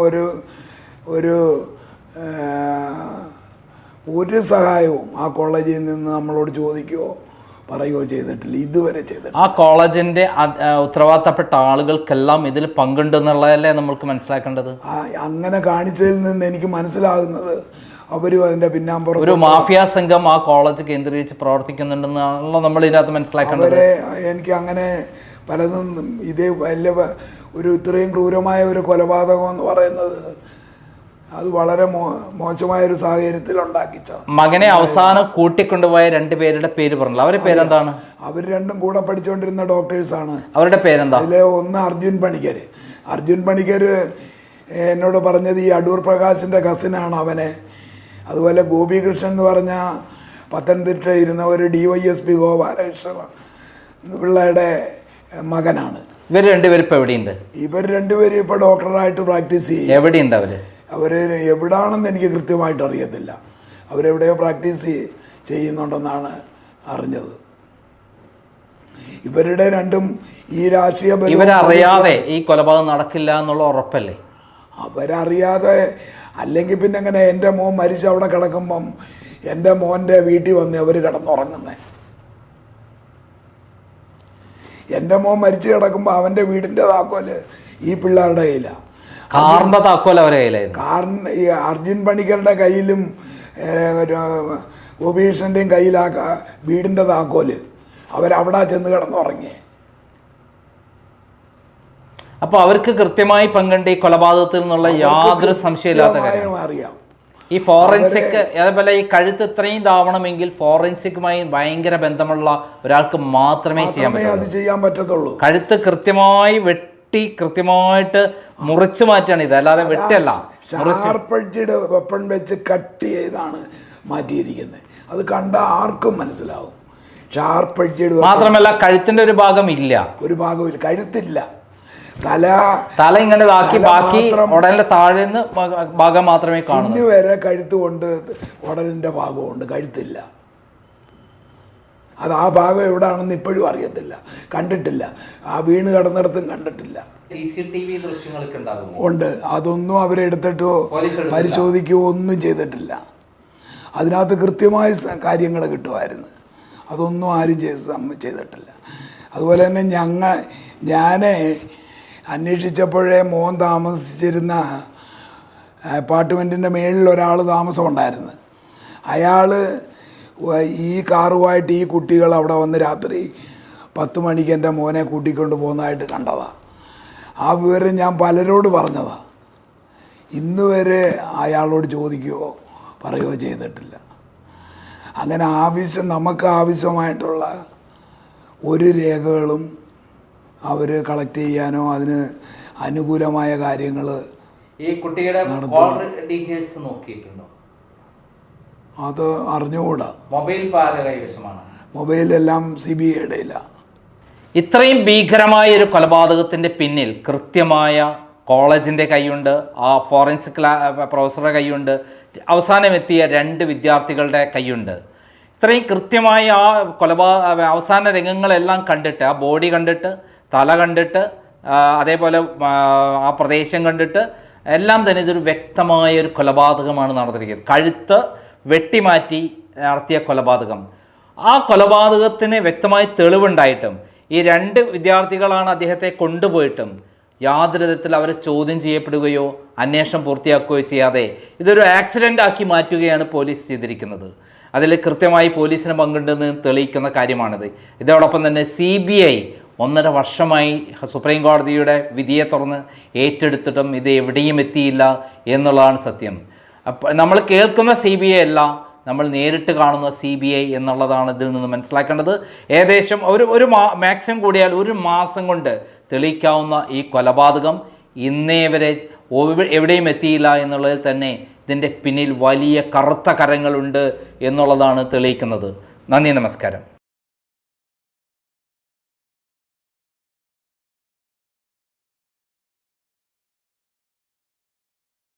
ഒരു സഹായവും ആ കോളേജിൽ നിന്ന് നമ്മളോട് ചോദിക്കുകയോ പറയുകയോ ചെയ്തിട്ടില്ല, ഇതുവരെ ചെയ്തിട്ടില്ല. ആ കോളേജിൻ്റെ ഉത്തരവാദിത്തപ്പെട്ട ആളുകൾക്കെല്ലാം ഇതിൽ പങ്കുണ്ടെന്നുള്ളതല്ലേ നമ്മൾക്ക് മനസ്സിലാക്കേണ്ടത്? അങ്ങനെ കാണിച്ചതിൽ നിന്ന് എനിക്ക് മനസ്സിലാകുന്നത് അവരും അതിൻ്റെ പിന്നാമ്പുറം ഒരു മാഫിയ സംഘം ആ കോളേജ് കേന്ദ്രീകരിച്ച് പ്രവർത്തിക്കുന്നുണ്ടെന്നാണല്ലോ നമ്മൾ ഇതിനകത്ത് മനസ്സിലാക്കേണ്ടത്. എനിക്ക് അങ്ങനെ പലതും ഇതേ വലിയ ഇത്രയും ക്രൂരമായ ഒരു കൊലപാതകം എന്ന് പറയുന്നത് അത് വളരെ മോശമായൊരു സാഹചര്യത്തിൽ ഉണ്ടാക്കിച്ചത്. മകനെ അവസാനം കൂട്ടിക്കൊണ്ടുപോയ 2 പേരുടെ പേര് പറഞ്ഞില്ല, അവരുടെ പേരെന്താണ്? അവർ രണ്ടും കൂടെ പഠിച്ചുകൊണ്ടിരുന്ന ഡോക്ടേഴ്സാണ്. അവരുടെ പേരെന്താ? അതിലെ ഒന്ന് അർജുൻ പണിക്കർ എന്നോട് പറഞ്ഞത് ഈ അടൂർ പ്രകാശിൻ്റെ കസിനാണ് അവനെ. അതുപോലെ ഗോപികൃഷ്ണൻ എന്ന് പറഞ്ഞ പത്തനംതിട്ട ഇരുന്ന ഒരു DYSP ഗോപാലകൃഷ്ണ പിള്ളയുടെ മകനാണ്. ഇവർ രണ്ടുപേരും ഇപ്പോൾ എവിടെയുണ്ട്? ഇവർ രണ്ടുപേരും ഇപ്പോൾ ഡോക്ടറായിട്ട് പ്രാക്ടീസ് ചെയ്യും. എവിടെയുണ്ട് അവർ എവിടാണെന്ന് എനിക്ക് കൃത്യമായിട്ട് അറിയത്തില്ല. അവരെവിടെയോ പ്രാക്ടീസ് ചെയ്യുന്നുണ്ടെന്നാണ് അറിഞ്ഞത്. ഇവരുടെ രണ്ടും ഈ രാഷ്ട്രീയ ഇവരറിയാതെ ഈ കൊലപാതകം നടക്കില്ല എന്നുള്ള ഉറപ്പല്ലേ? അവരറിയാതെ അല്ലെങ്കിൽ പിന്നെ എങ്ങനെ എൻ്റെ മോൻ മരിച്ച് അവിടെ കിടക്കുമ്പം എൻ്റെ മോൻ്റെ വീട്ടിൽ വന്ന് അവർ കിടന്നുറങ്ങുന്നേ? എൻ്റെ മോൻ മരിച്ചു കിടക്കുമ്പോൾ അവൻ്റെ വീടിൻ്റെ താക്കോല് ഈ പിള്ളേരുടെ കയ്യിലാണ്. കാറിൻ്റെ താക്കോൽ അവരുടെ കയ്യിലായിരുന്നു. കാറിന് ഈ അർജുൻ പണിക്കരുടെ കയ്യിലും ഗോപീകൃഷ്ണൻ്റെയും കയ്യിലാക്ക വീടിൻ്റെ താക്കോല്. അവരവിടെ ചെന്ന് കിടന്നുറങ്ങി. അപ്പോൾ അവർക്ക് കൃത്യമായി പങ്കുണ്ട് ഈ കൊലപാതകത്തിൽ നിന്നുള്ള യാതൊരു സംശയമില്ലാത്ത കാര്യം അറിയാം. ഈ ഫോറൻസിക് അതേപോലെ ഈ കഴുത്ത് ഇത്രയും ഇതാവണമെങ്കിൽ ഫോറൻസിക്കുമായി ഭയങ്കര ബന്ധമുള്ള ഒരാൾക്ക് മാത്രമേ ചെയ്യാൻ പറ്റത്തുള്ളൂ. കഴുത്ത് കൃത്യമായി കൃത്യമായിട്ട് മുറിച്ചു മാറ്റാണ് ഇത്, അല്ലാതെ വെട്ടല്ല. ഷാർപ്പഡ് വെപ്പൺ വെച്ച് കട്ട് ചെയ്താണ് മാറ്റിയിരിക്കുന്നത്. അത് കണ്ട ആർക്കും മനസ്സിലാവും. ഷാർപ്പഡ് മാത്രമല്ല കഴുത്തിന്റെ ഒരു ഭാഗം ഇല്ല, കഴുത്തില്ല. തല ഇങ്ങനെ ഇതാക്കി ബാക്കി ഉടലിന്റെ താഴെ നിന്ന് ഭാഗം മാത്രമേ കാണൂ. ചിന്നു വരെ കഴുത്ത് കൊണ്ട് ഉടലിന്റെ ഭാഗമുണ്ട്, കഴുത്തില്ല. അത് ആ ഭാഗം എവിടെയാണെന്ന് ഇപ്പോഴും അറിയത്തില്ല, കണ്ടിട്ടില്ല. ആ വീണ് കിടന്നിടത്തും കണ്ടിട്ടില്ല. CCTV ദൃശ്യങ്ങളൊക്കെ ഉണ്ട്. അതൊന്നും അവരെടുത്തിട്ടോ പരിശോധിക്കുകയോ ഒന്നും ചെയ്തിട്ടില്ല. അതിനകത്ത് കൃത്യമായ കാര്യങ്ങൾ കിട്ടുമായിരുന്നു. അതൊന്നും ആരും ചെയ്തിട്ടില്ല. അതുപോലെ തന്നെ ഞാൻ അന്വേഷിച്ചപ്പോഴേ മോൻ താമസിച്ചിരുന്ന അപ്പാർട്ട്മെൻറ്റിൻ്റെ മേളിൽ ഒരാൾ താമസം ഉണ്ടായിരുന്നു. അയാൾ ഈ കാറുമായിട്ട് ഈ കുട്ടികൾ അവിടെ വന്ന് രാത്രി 10 മണിക്ക് എൻ്റെ മോനെ കൂട്ടിക്കൊണ്ട് പോകുന്നതായിട്ട് കണ്ടതാണ്. ആ വിവരം ഞാൻ പലരോട് പറഞ്ഞതാണ്. ഇന്ന് വരെ അയാളോട് ചോദിക്കുകയോ പറയുകയോ ചെയ്തിട്ടില്ല. അങ്ങനെ നമുക്ക് ആവശ്യമായിട്ടുള്ള ഒരു രേഖകളും അവർ കളക്ട് ചെയ്യാനോ അതിന് അനുകൂലമായ കാര്യങ്ങൾ ഈ കുട്ടിയുടെ ഡീറ്റെയിൽസ് നോക്കിയിട്ടുണ്ടോ? അത് അറിഞ്ഞുകൂടാ. മൊബൈലെല്ലാം CBIയുടെ ഇല്ല. ഇത്രയും ഭീകരമായ ഒരു കൊലപാതകത്തിൻ്റെ പിന്നിൽ കൃത്യമായ കോളേജിൻ്റെ കൈയുണ്ട്, ആ ഫോറൻസിക് പ്രൊഫസറുടെ കൈയുണ്ട്, അവസാനം എത്തിയ 2 വിദ്യാർത്ഥികളുടെ കൈയുണ്ട്. ഇത്രയും കൃത്യമായി ആ അവസാന രംഗങ്ങളെല്ലാം കണ്ടിട്ട്, ആ ബോഡി കണ്ടിട്ട്, തല കണ്ടിട്ട്, അതേപോലെ ആ പ്രദേശം കണ്ടിട്ട് എല്ലാം തന്നെ ഇതൊരു വ്യക്തമായ ഒരു കൊലപാതകമാണ് നടന്നിരിക്കുന്നത്. കഴുത്ത് വെട്ടിമാറ്റി നടത്തിയ കൊലപാതകം. ആ കൊലപാതകത്തിന് വ്യക്തമായി തെളിവുണ്ടായിട്ടും ഈ 2 വിദ്യാർത്ഥികളാണ് അദ്ദേഹത്തെ കൊണ്ടുപോയിട്ടും യാതൊരു വിധത്തിൽ അവർ ചോദ്യം ചെയ്യപ്പെടുകയോ അന്വേഷണം പൂർത്തിയാക്കുകയോ ചെയ്യാതെ ഇതൊരു ആക്സിഡൻ്റ് ആക്കി മാറ്റുകയാണ് പോലീസ് ചെയ്തിരിക്കുന്നത്. അതിൽ കൃത്യമായി പോലീസിന് പങ്കുണ്ടെന്ന് തെളിയിക്കുന്ന കാര്യമാണിത്. ഇതോടൊപ്പം തന്നെ CBI 1.5 വർഷമായി സുപ്രീം കോടതിയുടെ വിധിയെ തുറന്ന് ഏറ്റെടുത്തിട്ടും ഇത് എവിടെയും എത്തിയില്ല എന്നുള്ളതാണ് സത്യം. നമ്മൾ കേൾക്കുന്ന CBI അല്ല, നമ്മൾ നേരിട്ട് കാണുന്ന CBI എന്നുള്ളതാണ് ഇതിൽ നിന്ന് മനസ്സിലാക്കേണ്ടത്. ഏകദേശം ഒരു മാക്സിമം കൂടിയാൽ 1 മാസം കൊണ്ട് തെളിയിക്കാവുന്ന ഈ കൊലപാതകം ഇന്നേ വരെ എവിടെയും എത്തിയില്ല എന്നുള്ളതിൽ തന്നെ ഇതിൻ്റെ പിന്നിൽ വലിയ കറുത്ത കരങ്ങളുണ്ട് എന്നുള്ളതാണ് തെളിയിക്കുന്നത്. നന്ദി, നമസ്കാരം.